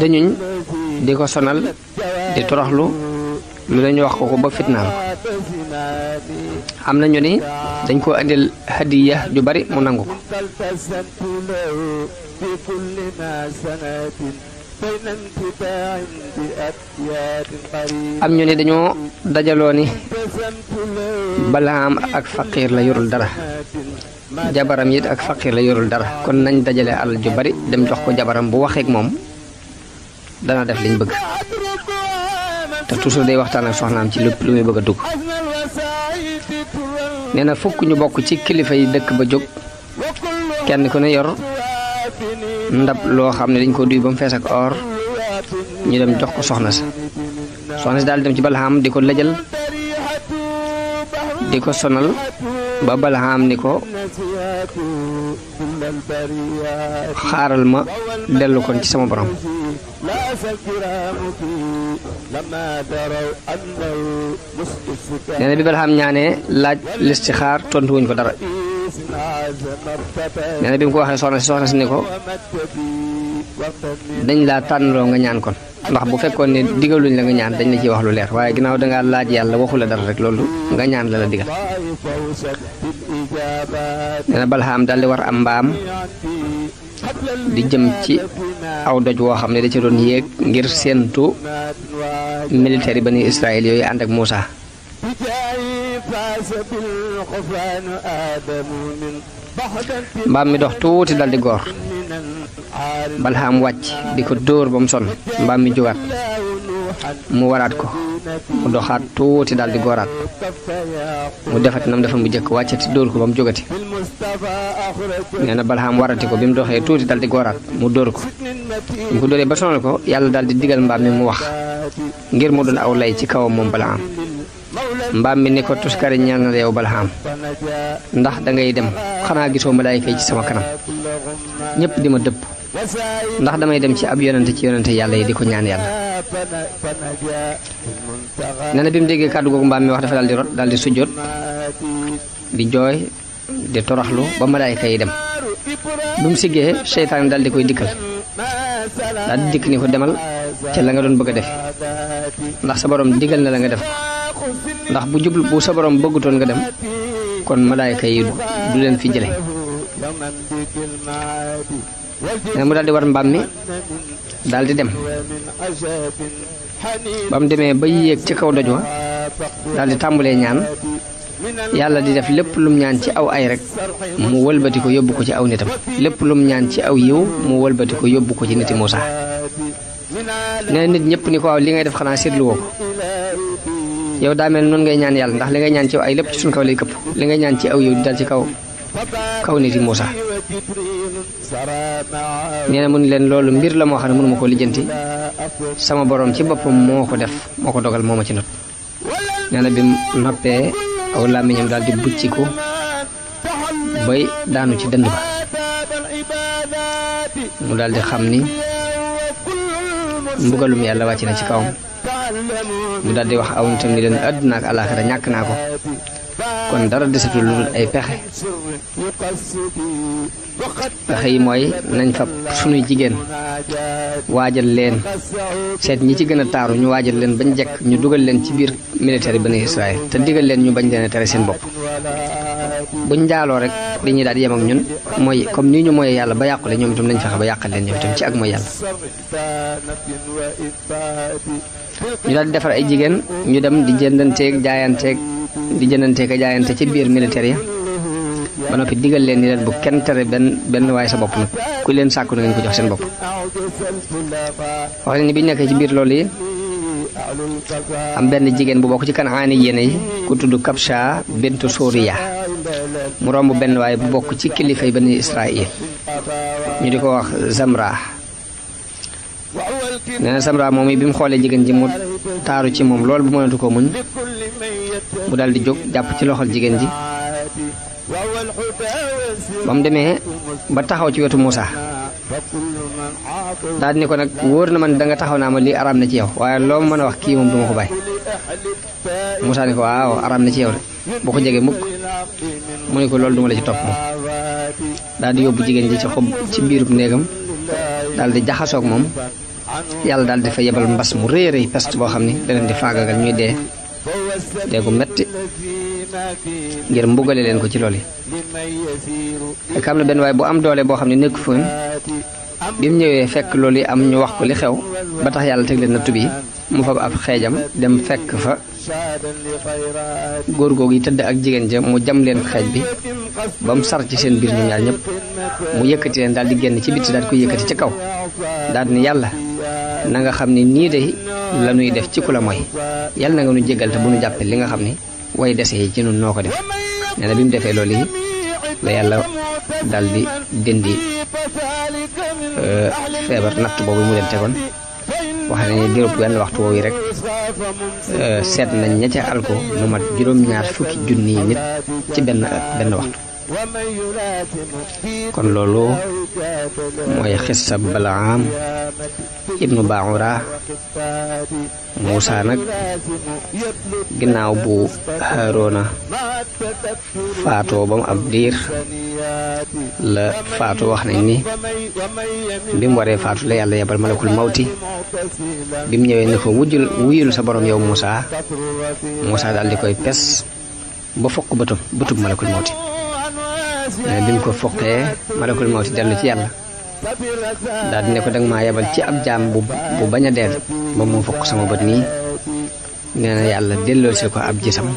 dañuñ di ko sonal di toroxlu lu lañu wax ko ba fitnaal ko am nañu ni dañ ko andil hadiya ju bari mu nangu ko am ñu ni dañoo dajaloo ni Balhaam ak faqiir la yorul dara jabaram it ak faqiir la yorul dara kon nañ dajale alal ju bari dem jox ko jabaram bu waxeek moom dana def liñ bëgg te toujours day waxtaan ak soxnaam ci lépp lu muy bëgg a dugg nee na fukk ñu bokk ci kilifa yi dëkk ba jóg kenn ku ne yor ndab loo xam ne dañ ko duy ba mu fees ak or ñu dem jox ko soxna si daal dem ci Balhaam di ko lëjal di ko sonal ba Balhaam ni ko xaaral ma dellu kon ci sama borom nee na bi Balhaam ñaanee laaj listixaar tontu wuñ ko dara nee na bi mu ko waxee soxna si ni ko dañ laa tànnloo nga ñaan kon ndax bu fekkoon ne digaluñ la nga ñaan dañ la ciy wax lu leer waaye ginnaaw dangaa laaj yàlla waxu la dara rek loolu nga ñaan la digal nee na Balhaam daldi war am mbaam di jëm ci aw doj woo xam ne da ca doon yéeg ngir séentu militaire yi bani Israël yooyu ànd ak Muusa. mbaam mi dox tuuti dal di góor Balham wàcc di ko dóor ba mu sonn mbaam mi jógaat mu waraat ko mu doxaat tuuti dal di góoraat mu defati nam defoon bu jëkk wàccati dóor ko ba mu jógati. nee na Balham warati ko bi mu doxee tuuti dal di góoraat mu dóor ko mu ko dóoree ba sonal ko yàlla dal di digal mbaam mi mu wax ngir mu doon aw lay ci kawam moom Balham. mbaam mi ni ko tuskari ñaan na yow Balham ndax dangay dem xanaa gisoo malaayika yi ci sama kanam ñépp di ma dëpp ndax damay dem ci ab yonente ci yonente yàlla yi di ko ñaan yàlla. nee na bi mu déggee kàddu googu mbaam mi wax dafa dal di rot dal di sujjóot di jooy di toraxlu ba malaayika yi dem. bi mu siggee seytaan dal di koy dikkal dal di dikk ni ko demal ca la nga doon bëgg a def ndax sa borom digal na la nga def ndax bu sa borom bëggutoon nga dem kon malaayika yi du leen fi jële. ne mu daal di war mbaam mi daal di dem ba mu demee ba yéeg ci kaw doj wa daal di tàmbalee ñaan yàlla di def lépp lum ñaan ci aw ay rek mu wëlbati ko yóbbu ko ci aw nitam lépp lum ñaan ci aw yiw mu wëlbati ko yóbbu ko ci niti Muusa. nee nit ñëpp ni ko waaw li ngay def xanaa seetlu woo ko yow daa mel noonu ngay ñaan yàlla ndax li ngay ñaan ci aw ay lépp ci suñ kaw lay këpp li ngay ñaan ci aw yiw di dal ci kaw niti Muusa. nee na mu ni leen loolu mbir la moo xam ne mënuma ko lijjanti sama borom ci boppam moo ko def moo ko dogal moo ma ci not. nee na bi mu noppee aw làmmiñam daal di bucciku bay daanu ci dënd ba mu daal di xam ni mbugalum yàlla wàcc na ci kawam mu daal di wax aw nitam ni leen àdduna ak alaaxira ñàkk naa ko kon dara desatul lu dul ay pexe yi mooy nañ fab sunuy jigéen waajal leen seet ñi ci gën a taaru ñu waajal leen bañ jekk ñu dugal leen ci biir militaire yi bani Israël te digal leen ñu bañ leen a tere seen bopp buñ njaaloo rek dañuy daal di yem ak ñun mooy comme nii ñu mooy yàlla ba yàqule ñoom itam nañ fexe ba yàqal leen ñoom itam ci ak mooy yàlla. ñu daal di defar ay jigéen ñu dem di jëndanteeg a jaayante ci biir militaire ya ba noppi digal leen ni leen bu kenn tere benn waaye sa bopp nag ku leen sàkku na ngeen ko jox seen bopp. wax nañ ni biñ nekkee ci biir loolu yi am benn jigéen bu bokk ci Kanaani yéene yi ku tudd Kabsha bintu Suriya mu romb benn waaye bu bokk ci kilifay bani Israël ñu di ko wax Zamra. nee na Zamra moom yi bi mu xoolee jigéen ji mu taaru ci moom loolu bu mënatu ko muñ mu daal di jóg jàpp ci loxol jigéen ji ba mu demee ba taxaw ci wetu Muusa daal ni ko nag wóor na man danga taxaw naa ma lii araam na ci yow waaye loo mën a wax kii moom duma ko bàyyi. Muusa ni ko waaw araam na ci yow de bu ko jege mukk mu ne ko loolu duma la ci topp moom daal di yóbbu jigéen ji ci xob ci biirub néegam daal di jaxasoog moom yàlla daal di fa yebal mbas mu rëy rëy peste boo xam ni da leen di faagagal ñuy dee gu metti ngir mbugale leen ko ci loolu yi. fekk am na benn waaye bu am doole boo xam ne nekku foon bi mu ñëwee fekk loolu yi am ñu wax ko li xew ba tax yàlla teg leen nattu bi mu fab ab xeejam dem fekk fa góor googu yi tëdd ak jigéen ja mu jam leen xeej bi ba mu sar ci seen biir ñoom ñaar ñëpp mu yëkkati leen daal di génn ci bitti daal di koy yëkkati ci kaw daal ni yàlla na nga xam ni nii de la nuy def ci ku la mooy yàlla na nga nu jégal te bu nu jàppee li nga xam ni way dese yi ci nun noo ko def. nee na bi mu defee loolu yi la yàlla daal di dindi feebar natt boobu mu leen tegoon wax nañu diirub benn waxtu woowu rek seet nañ ña ca alko mu mat juróom-ñaar fukki junni nit ci benn waxtu. kon loolu mooy xissa Balaam ibnu Baura. Muusa nag ginnaaw bu Haaruna faatoo ba mu ab diir la faatu wax nañ ni bi mu waree faatu la yàlla yebal malakul mawti bi mu ñëwee ni ko wuyul sa borom yow Muusa daal di koy pes ba fokk bëtub malakul mawti. bi mu ko foqee malakul mawti dellu ci yàlla daal di ne ko danga maa yebal ci ab jaam bu bañ a dee ba mu fokk sama bët nii. nee na yàlla dellool si ko ab gisam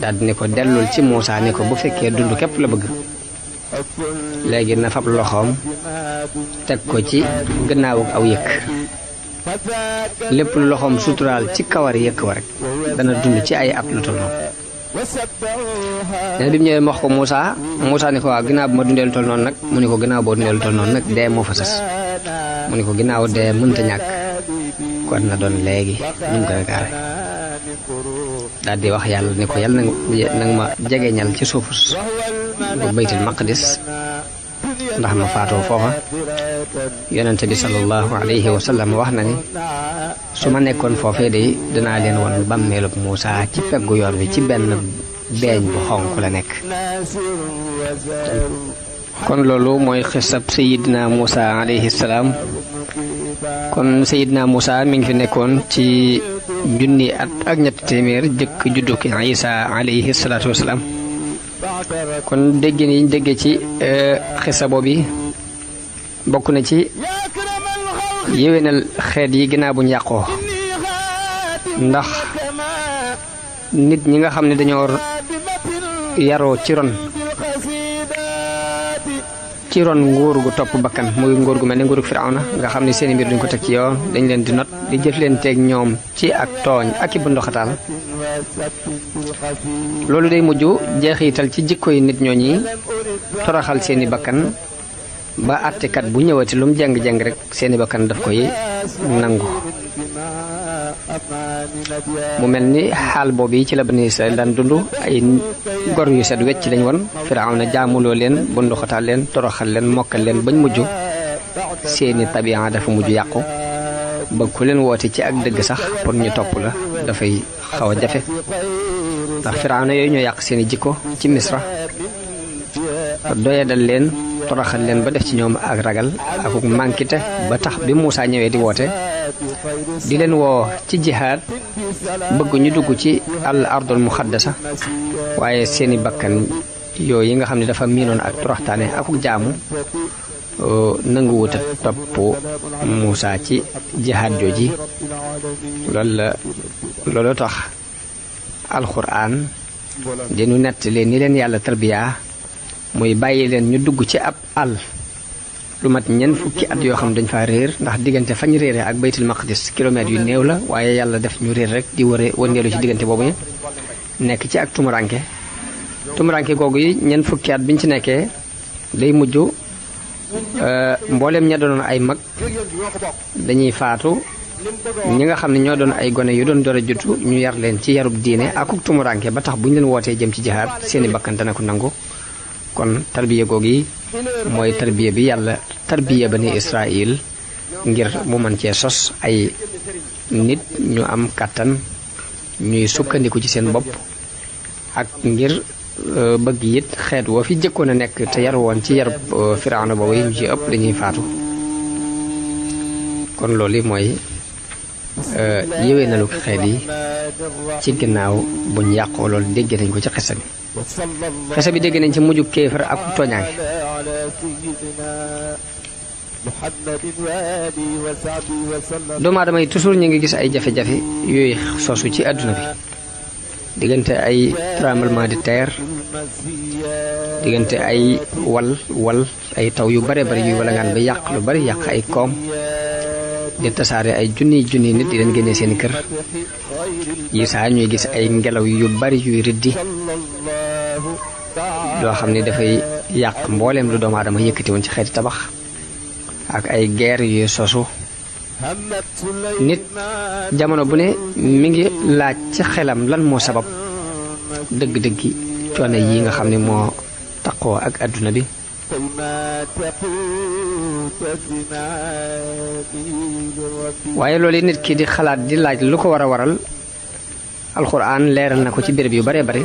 daal di ne ko dellool ci Muusaa ne ko bu fekkee dund képp la bëgg léegi na fab loxoom teg ko ci gannaawu aw yëkk lépp lu loxoom suturaal ci kawari yëkk wa rek dana dund ci ay at lu toll noonu. nee bi mu ñëwee ma wax ko Muusaa ne ko waaw ginnaaw bu ma dundee lu toll noonu nag mu ne ko ginnaaw boo dundee lu toll noonu nag dee moo fa sës mu ne ko ginnaaw dee mënta ñàkk kon na doon léegi nu mu gën a gaare daal di wax yàlla ne ko yàlla nanga ma jegeñal ci suufu bu baytul maqdis ndax ma faatoo foofa. yonente bi sallallahu alayhi wa sallam wax na ni su ma nekkoon foofee de dinaa leen won bàmmeelub Muusaa ci peggu yoon wi ci benn beeñ bu xonq la nekk. kon loolu mooy xisab sayidna Muusaa alayhi salaam. kon sayidna Muusaa mi ngi fi nekkoon ci junni at ak ñetti téeméer jëkk judduk Isaa alayhi salaatu wasalaam. kon dégg ni ñu déggee ci xisa boobu bokk na ci yéwénal xeet yi ginnaaw bu ñu yàqoo ndax nit ñi nga xam ne dañoo yaroo ci ron nguur gu topp bakkan muy nguur gu mel ne nguurug Firawna nga xam ne seeni mbir duñ ko teg ci yoon dañ leen di not di jëf leen teeg ñoom ci ak tooñ ak i bunduxataal loolu day mujj jeexital ci jikko yi nit ñooñi toroxal seeni bakkan ba àttekat bu ñëwati lu mu jeng-jeng rek seeni bakkan daf koy nangu. mu mel ni xaal boobu yi ci la Bani Israël daan dund ay gor yu set wecc lañ woon. Firawna jaamuloo leen bunduxataal leen toroxal leen mokkal leen bañ mujj seeni tabian dafa mujj yàqu ba ku leen woote ci ak dëgg sax pour ñu topp la dafay xaw a jafe ndax Firawna yooyu ñoo yàq seeni jikko ci Misra doyadal leen toroxal leen ba def ci ñoom ak ragal ak mànkite ba tax bi Muusaa ñëwee di woote di leen woo ci jihaad bëgg ñu dugg ci al ardul muxaddasa waaye seeni bakkan yooyu yi nga xam ne dafa miinoon ak toroxtaane ak jaamu nanguwut a topp Muusaa ci jihaad jooji loolu tax alxuraan dinu nettali ni leen yàlla tarbiyaa muy bàyyi leen ñu dugg ci ab àll lu mat ñeent fukki at yoo xam dañ fa réer ndax diggante fañ réere ak baytul maqdis kilomètres yu néew la waaye yàlla def ñu réer rek di wëndeelu ci diggante boobu nekk ci ak tumuranke googu yi ñeent fukki at biñ ci nekkee day mujj mbooleem ña doon ay mag dañuy faatu ñi nga xam ne ñoo doon ay gone yu doon door a juddu ñu yar leen ci yarub diine akuk tumuranke ba tax bu ñu leen wootee jëm ci jihaad seeni bakkan dana ko nangu. kon tarbiya googu yi mooy tarbiya bi yàlla tarbiya Bani Israël ngir mu mën cee sos ay nit ñu am kàttan ñuy sukkandiku ci seen bopp ak ngir bëgg it xeet woo fi jëkkoon a nekk te yar woon ci yarub Firawna boobu yi ñu ci ëpp dañuy faatu. kon loolu mooy yéwénalu xeet yi ci ginnaaw buñ yàqoo loolu dégg nañ ko ci xisa bi dégg nañ ci mujj kéefar ak tooñaange. doomu aadama yi toujours ñu ngi gis ay jafe-jafe yooyu sosu ci àdduna bi diggante ay tremblement de terre diggante ay wal ay taw yu bare bari yuy wala ngaan ba yàq lu bari yàq ay koom di tasaare ay junniy nit di leen génnee seen kër yi saa ñuy gis ay ngelaw yu bari yuy riddi loo xam ne dafay yàq mbooleem lu doomu aadama yëkkati woon ci xeeti tabax ak ay guerre yuy sosu nit jamono bu ne mi ngi laaj ci xelam lan moo sabab dëgg-dëggi coono yi nga xam ne moo taqoo ak àdduna bi. waaye loolu nit ki di xalaat di laaj lu ko war a waral alxuraan leeral na ko ci béréb yu bare bare.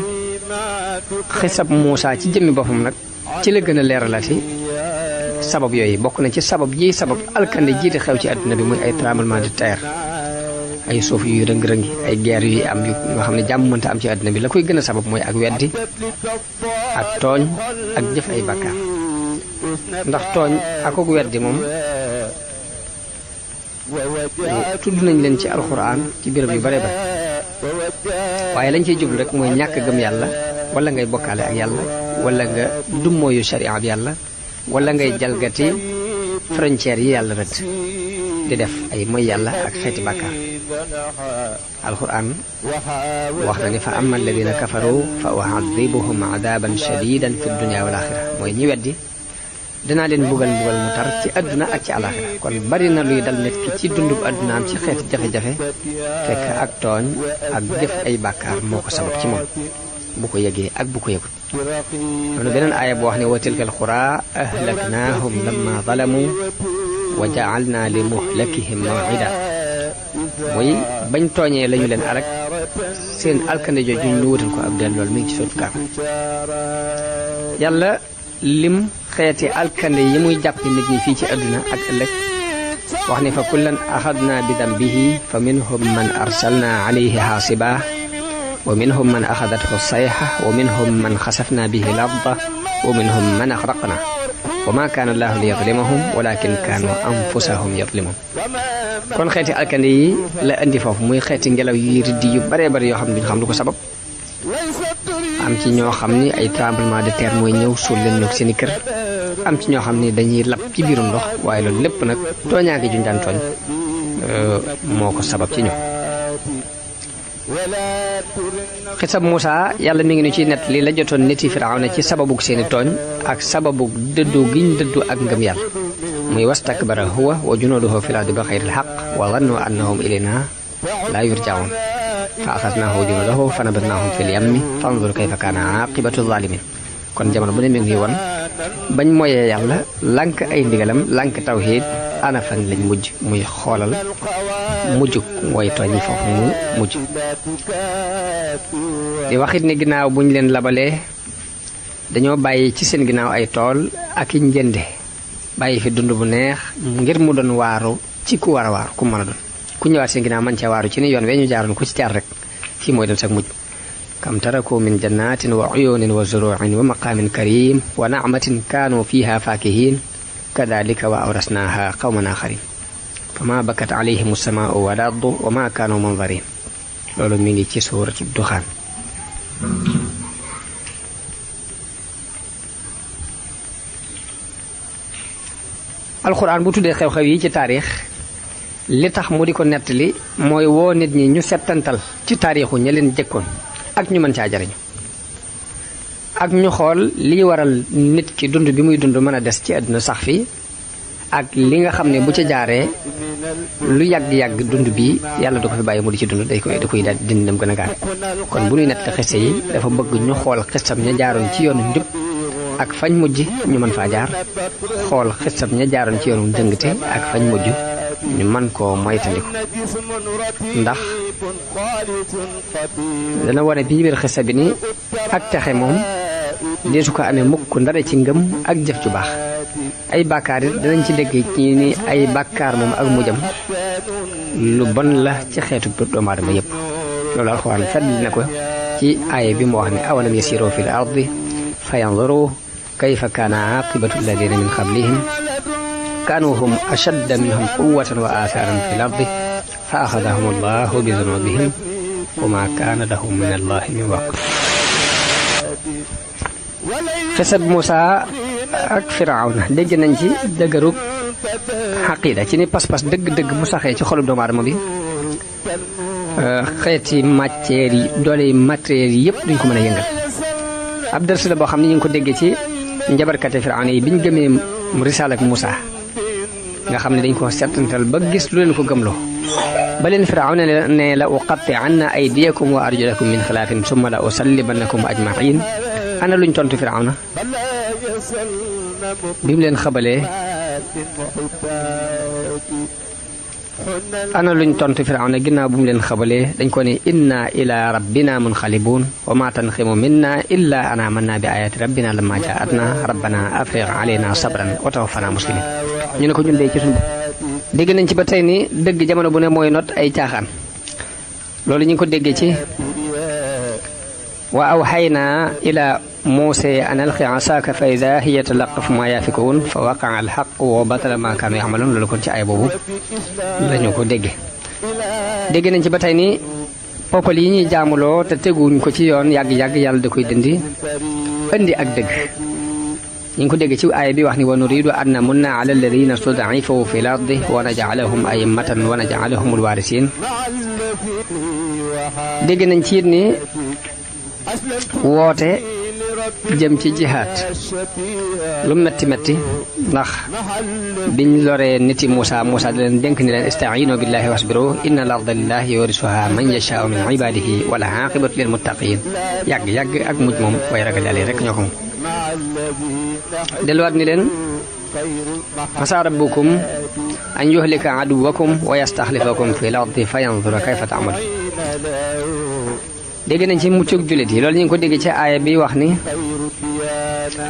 xisab Muusaa ci jëmmi boppam nag ci la gën a leeralati sabab yooyu bokk na ci sabab alkande jiite xew ci àdduna bi muy ay tremblement de terre ay suuf yu rëng-rëngi ay guerre yu am yu nga xam ne jàmm mënta am ci àdduna bi la koy gën a sabab mooy ak weddi ak tooñ ak jëf ay bàkkaar ndax tooñ akuk weddi moom tudd nañ leen ci alxuraan ci béréb yu bare bare waaye lañ ciy jublu rek mooy ñàkk gëm yàlla wala ngay bokkaale ak yàlla wala nga dummóoyu sharia bi yàlla wala ngay jalgati frontière yi yàlla rëdd di def ay mooy yàlla ak xeeti bàkkaar alxuraan wax na ni fa amma alladina kafaru fa u'adhibuhum adaban shadidan fi dunya wal axira mooy ñi weddi dinaa leen mbugal mbugal mu tar ci àdduna ak ci alaxira kon bari na luy dal nit ki ci dundub àddunaam ci xeeti jafe-jafe fekk ak tooñ ak def ay bàkkaar moo ko sabab ci moom bu ko yëgee ak bu ko yëgut am na beneen aaya boo wax ne wa tilka alqura ahlaknaahum lamma zalamu wa ja'alna li muhlakihim maw'ida mooy bañ tooñee lañu leen alak seen alkande jooju ñu wutal ko ab del loolu mi ngi ci sotu kaam yàlla lim xeeti alkande yi muy jàpp nit ñi fii ci àdduna ak ëllëg wax ne fa kullan axadna bi dambihi fa minhum man arsalna alayhi xaasiba wa minhum man axadathu sayxa wa minhum man xasafna bihi larda wa minhum man axraqna wa ma kaana allahu li yadlimahum walakin kaanu anfusahum yadlimun kon xeeti alkande yi la indi foofu muy xeeti ngelaw yi riddi yu bare bare yoo xam ne duñu xam lu ko sabab am ci ñoo xam ni ay tremblement de terre mooy ñëw suul leen ñoog seen i kër am ci ñoo xam ni dañuy lab ci biirum ndox waaye loolu lépp nag tooñaange juñ daan tooñ moo ko sabab ci ñoom xisab Muusa yàlla mi ngi nu ci nett li la jotoon niti Firawna ci sababug seeni tooñ ak sababug dëddu giñ dëddu ak ngëm yàlla muy wastakbara huwa wa junuuduhu fil ardi bi xayril haqq wa zannu annahum ilayna laa yurja'un fa axadnaahu wa junuudahu fa nabadnaahum fil yammi fanzur kayfa kaana aaqibatu zaalimiin kon jamono bu ne mi ngi woon bañ moyee yàlla lànk ay ndigalam lànk tawhiid ana fan lañ mujj muy xoolal mujjug mooy tooñi foofu mu mujj di waxit ni ginnaaw buñ leen labalee dañoo bàyyi ci seen ginnaaw ay tool ak i njënde bàyyi fi dund bu neex ngir mu doon waaru ci ku war a waaru ku mën a doon ku ñëwaat seen ginnaaw man ca waaru ci ni yoon wee ñu jaaroon ku ci jaar rek fii mooy doon sax mujj kam taraku min jannatin wa uyunin wa zuru'in wa maqamin karim wa na'matin kaanu fiha faakihin kadhalika wa awrasnaha qawman akharin fama bakat alayhim as-samaa'u wal ardu wa ma kaanu munzarin loolu mi ngi ci suuratu duxaan alxuraan bu tuddee xew-xew yi ci taarix li tax mu di ko nettali mooy woo nit ñi ñu settantal ci taarixu ña leen jëkkoon ak ñu mën caa jariñu ak ñu xool liy waral nit ki dund bi muy dund mën a des ci àdduna sax fi ak li nga xam ne bu ca jaaree lu yàgg-yàgg dund bi yàlla du ko fi bàyyi mu di ci dund da koy daal dindi dem gën a gaaw kon bu ñuy nettali xisse yi dafa bëgg ñu xool xissam ña jaaroon ci yoonu njub ak fañ mujj ñu mën faa jaar xool xissam ña jaaroon ci yoonu dëngte ak fañ mujj ñu mën koo moytandiku ndax dana wane bi biir xissa bi ni ak texe moom deesu ko amee mukk ndare ci ngëm ak jëf ju baax ay bàkkaar it danañ ci dégg ci ni ay bàkkaar moom ak mujjam lu bon la ci xeetu doomu aadama yépp loolu alxuraan fedd na ko ci aaya bi mu wax ne awalam yasiru fil ardi fa yanzuru kayfa kaana aqibatu alladina min qablihim kaanu hum ashadda minhum quwwatan wa athaaran fil ardi fa axadahum allahu bi zunubihim wa ma kaana lahum min allahi min waq xisab Muusa ak Firawna dégg nañ ci dëgërub xaqiida ci ni pas-pas dëgg-dëgg bu saxee ci xolub doomu aadama bi xeeti matière yi doole matériel yi yëpp duñ ko mën a yëngal ab dërs la boo xam ne ñu ngi ko déggee ci njabarkate Firawna yi biñ gëmee risaal ak Muusa nga xam ne dañ ko settantal ba gis lu leen ko gëmloo ba leen Firawna ne la uqatti'anna aydiyakum wa arjulakum min xilaafin summa la usallibannakum ajmain ana luñ tontu Firawna bi mu leen xabalee ana luñ tontu Firawna ginnaaw bu mu leen xabalee dañ ko ne inna ila rabbina munqalibun wa ma tanximu minna illa an amanna bi ayati rabbina lamma jaatna rabbana afrigh alayna sabran wa tawaffana muslimin ñu ne ko ñun dee ci suñu dégg nañ ci ba tey ni dëgg jamono bu ne mooy not ay caaxaan loolu ñu ngi ko déggee ci wa awxaynaa ila muusaa an alqi asaaka fa idaa hiya talaqafu maa yaafikuun fa waqaa alxaqu wa batala maa kaanu ya'maluun loolu kon ci ay boobu lañu ko dégg nañ ci ba tey ni poppal yi ñuy jaamuloo te teguñ ko ci yoon yàgg-yàgg yàlla da koy dindi indi ak dëgg ñu ngi ko dégg ci aaya bi wax ni wa nuriidu an namunna ala alladina stud'ifu fi l ardi wa naj'alahum a'immatan wa naj'alahum alwaarisiin dégg nañ ci it ni woote jëm ci jihaad lu metti ndax biñ loree niti Muusaa da leen dénk ni leen ista'iinu billahi wasbiru inna al-arda lillahi yurisuha man yashaa'u min ibadihi wal aaqibatu lil muttaqiin yàgg ak mujj moom way ragal yàlla rek ñoo ko moom delluwaat ni leen asaa rabbukum an yuhlika aduwakum wa yastaxlifakum fi l-ardi fa yanzura kayfa ta'maluun dégg nañ ci muccug jullit yi loolu ñu ngi ko dégg ci aaya bi wax ni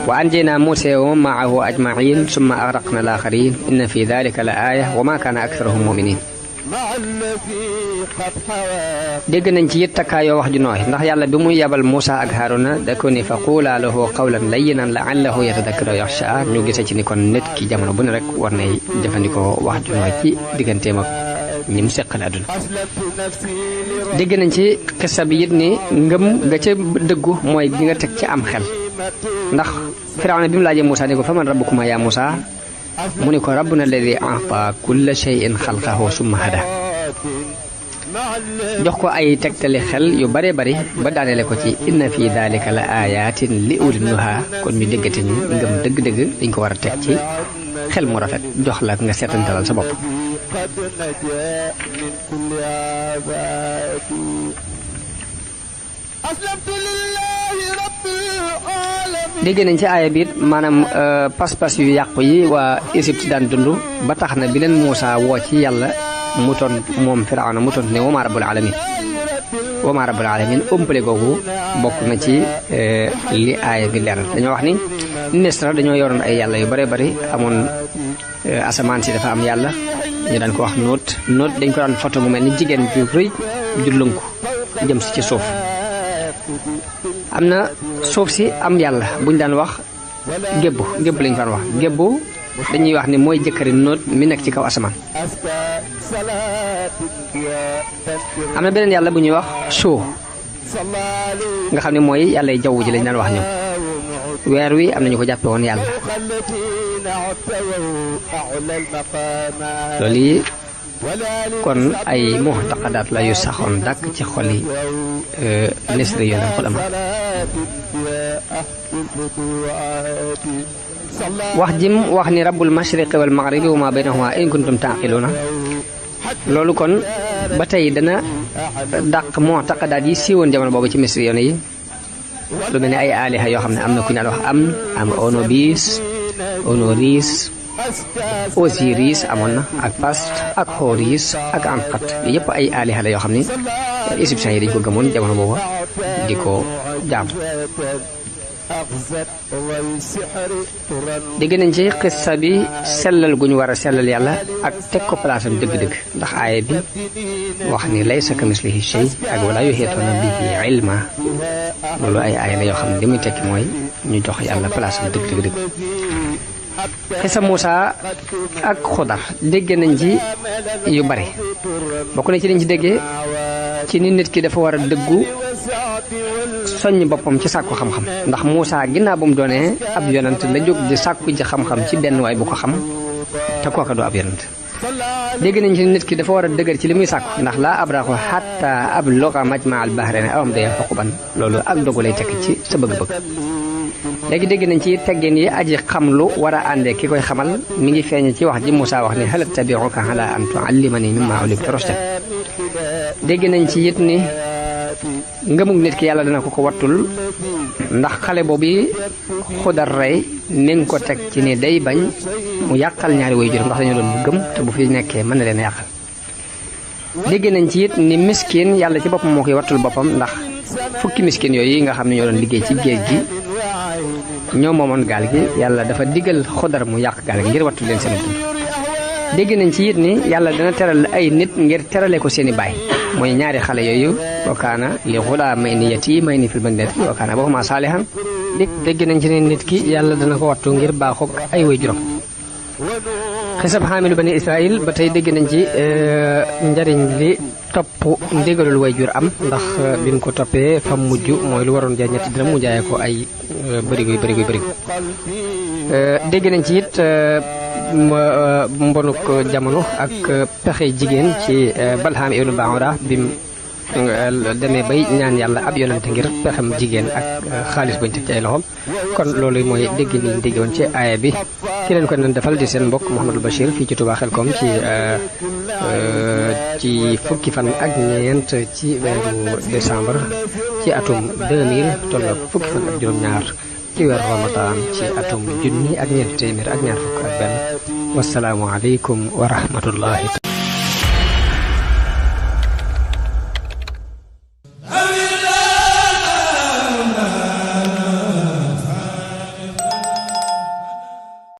wa anjaynaa Muusaa wa man ma'ahu ajma'iin summa aghraqnaa al-aaxariin inna fi daalika la aaya wa maa kaana aktharuhum mu'miniin dégg nañ ci it takkaayoo wax ju nooy ndax yàlla bi muy yabal Muusaa ak Haaruna da ko ni fa quulaa lahu qawlan layyinan la'allahu yatadakkaru aw yaxshaa ñu gisee ci ni kon nit ki jamono bu ne rek war nay jëfandikoo wax ju nooy ci digganteem ak ñi mu seqal àdduna dégg nañ ci xissa bi it ni ngëm ga ca dëggu mooy gi nga teg ci am xel ndax Firawna bi mu laajee Muusaa ni ko fa man rabbukuma yaa Muusaa mu ni ko rabbuna alladi a'taa kulla shay'in xalqahu summa hadaa jox ko ay tegtali xel yu bare bari ba daaneele ko ci inna fi daalika la aayaatin li ulil nuhaa kon ñu déggate ni ngëm dëgg-dëgg dañ ko war a teg ci xel mu rafet jox la nga seetantalal sa bopp dégg nañ ci aaya biit maanaam pas-pas yu yàqu yi waa Égypte daan dund ba tax na bi leen Muusaa woo ci yàlla mu toon moom Firawna mu toon ne wa maa rabbul alamin ëmpale googu bokk na ci li aaya bi leeral dañoo wax ni Misra dañoo yoroon ay yàlla yu bare bari amoon asamaan si dafa am yàlla ñu daan ko wax nóot dañ ko daan photo mu mel ni jigéen ju rëy ju lënku jëm si ci suuf am na suuf si am yàlla buñ daan wax gébbu lañ ko daan wax gébbu dañuy wax ni mooy jëkkëri nóot mi nekk ci kaw asamaan am na beneen yàlla bu ñuy wax suu nga xam ne mooy yàlla jaww ji lañ daan wax ñoom weer wi am nañu ko jàppe woon yàlla loolu yi kon ay mu'taqadaat la yu saxoon dàkk ci xoli misri yoon ak xulama wax jim wax ni rabbul mashriqi wal maghribi wa ma baynahuma in kuntum taaqiluuna loolu kon ba tey dana dàq mu'taqadaat yi siiwoon jamono boobu ci misri yoon yi lu mel ne ay aliha yoo xam ne am na ku ñu daan wax am Onoris Osiris amoon na ak Past ak Horus ak Anqat yëpp ay aliha la yoo xam ne égyptiens yi dañ ko gëmoon jamono boobu di ko jaam dégg nañ ci xissa bi sellal gu ñu war a sellal yàlla ak teg ko palaasam dëgg-dëgg ndax aaya bi wax ni laysa kamislihi shay ak wala yuhiituuna bihi ilma loolu ay aaya la yoo xam ne li muy tekki mooy ñu jox yàlla palaasam dëgg-dëgg xissa Muusaa ak Xudar dégg nañ ci yu bari bokk na ci liñ ci déggee ci ni nit ki dafa war a dëggu soññ boppam ci sàkku xam-xam ndax Muusaa ginnaaw bu mu doonee ab yonant la jóg di sàkku ci xam-xam ci benn waay bu ko xam te kooka du ab yonant dégg nañ ci nit ki dafa war a dëgër ci li muy sàkku ndax laa abraxu xatta abluga majmaa al bahrayni aw amdiya huquban loolu ak dogu lay tekk ci sa bëgg-bëgg léegi dégg nañ ci teggin yi aji xam lu war a àndee ki koy xamal mi ngi feeñ ci wax ji Muusaa wax ni hal attabi'uka ala an tu'allimani mimma ullimta rushdan dégg nañ ci it ni ngëmug nit ki yàlla dana ko wattul ndax xale boobu Xudar rey mi ngi ko teg ci ni day bañ mu yàqal ñaari way juróom ndax dañoo doon gëm te bu fi nekkee mën na leen a yàqal dégg nañ ci it ni miskin yàlla ci boppam moo koy wattul boppam ndax fukki miskin yooyu nga xam ne ñoo doon liggéey ci géej gi ñoo moomoon gaal gi yàlla dafa digal Xudar mu yàq gaal gi ngir wattul leen seen dund dégg nañ ci it ni yàlla dana teral ay nit ngir terale ko seeni baay mooy ñaari xale yooyu wa kaana li ghulaamayni yatiimayni fil madinati wa kaana abuuhumaa saalihan dégg nañ ci ne nit ki yàlla dana ko wattu ngir baaxoog ay waajuram xisab xaamilu bani Israil ba tey dégg nañ ci njariñ li topp ndigalul waajur am ndax bi mu ko toppee fa mujj mooy lu waroon jaay ñetti dërëm mu jaayee ko ay bërigo dégg nañ ci it mbonuk jamono ak pexe jigéen ci Balhaam ibnu Baura bim demee bay ñaan yàlla ab yonente ngir pexem jigéen ak xaalis bañ teg ci ay loxoom kon loolu mooy dégg niñ dégg woon ci aaya bi ki leen ko doon defal di seen mbokk Mouhamadou Bachir fii ci Touba Xelkom ci fukki fan ak ñeent ci weeru décembre ci atum 2000 tolloog fukki fan ak juróom-ñaar ci weeru Ramadan ci atum 1900 ak ñeent téeméer ak ñaar fukk ak benn wasalaamu aleykum wa rahmatullahi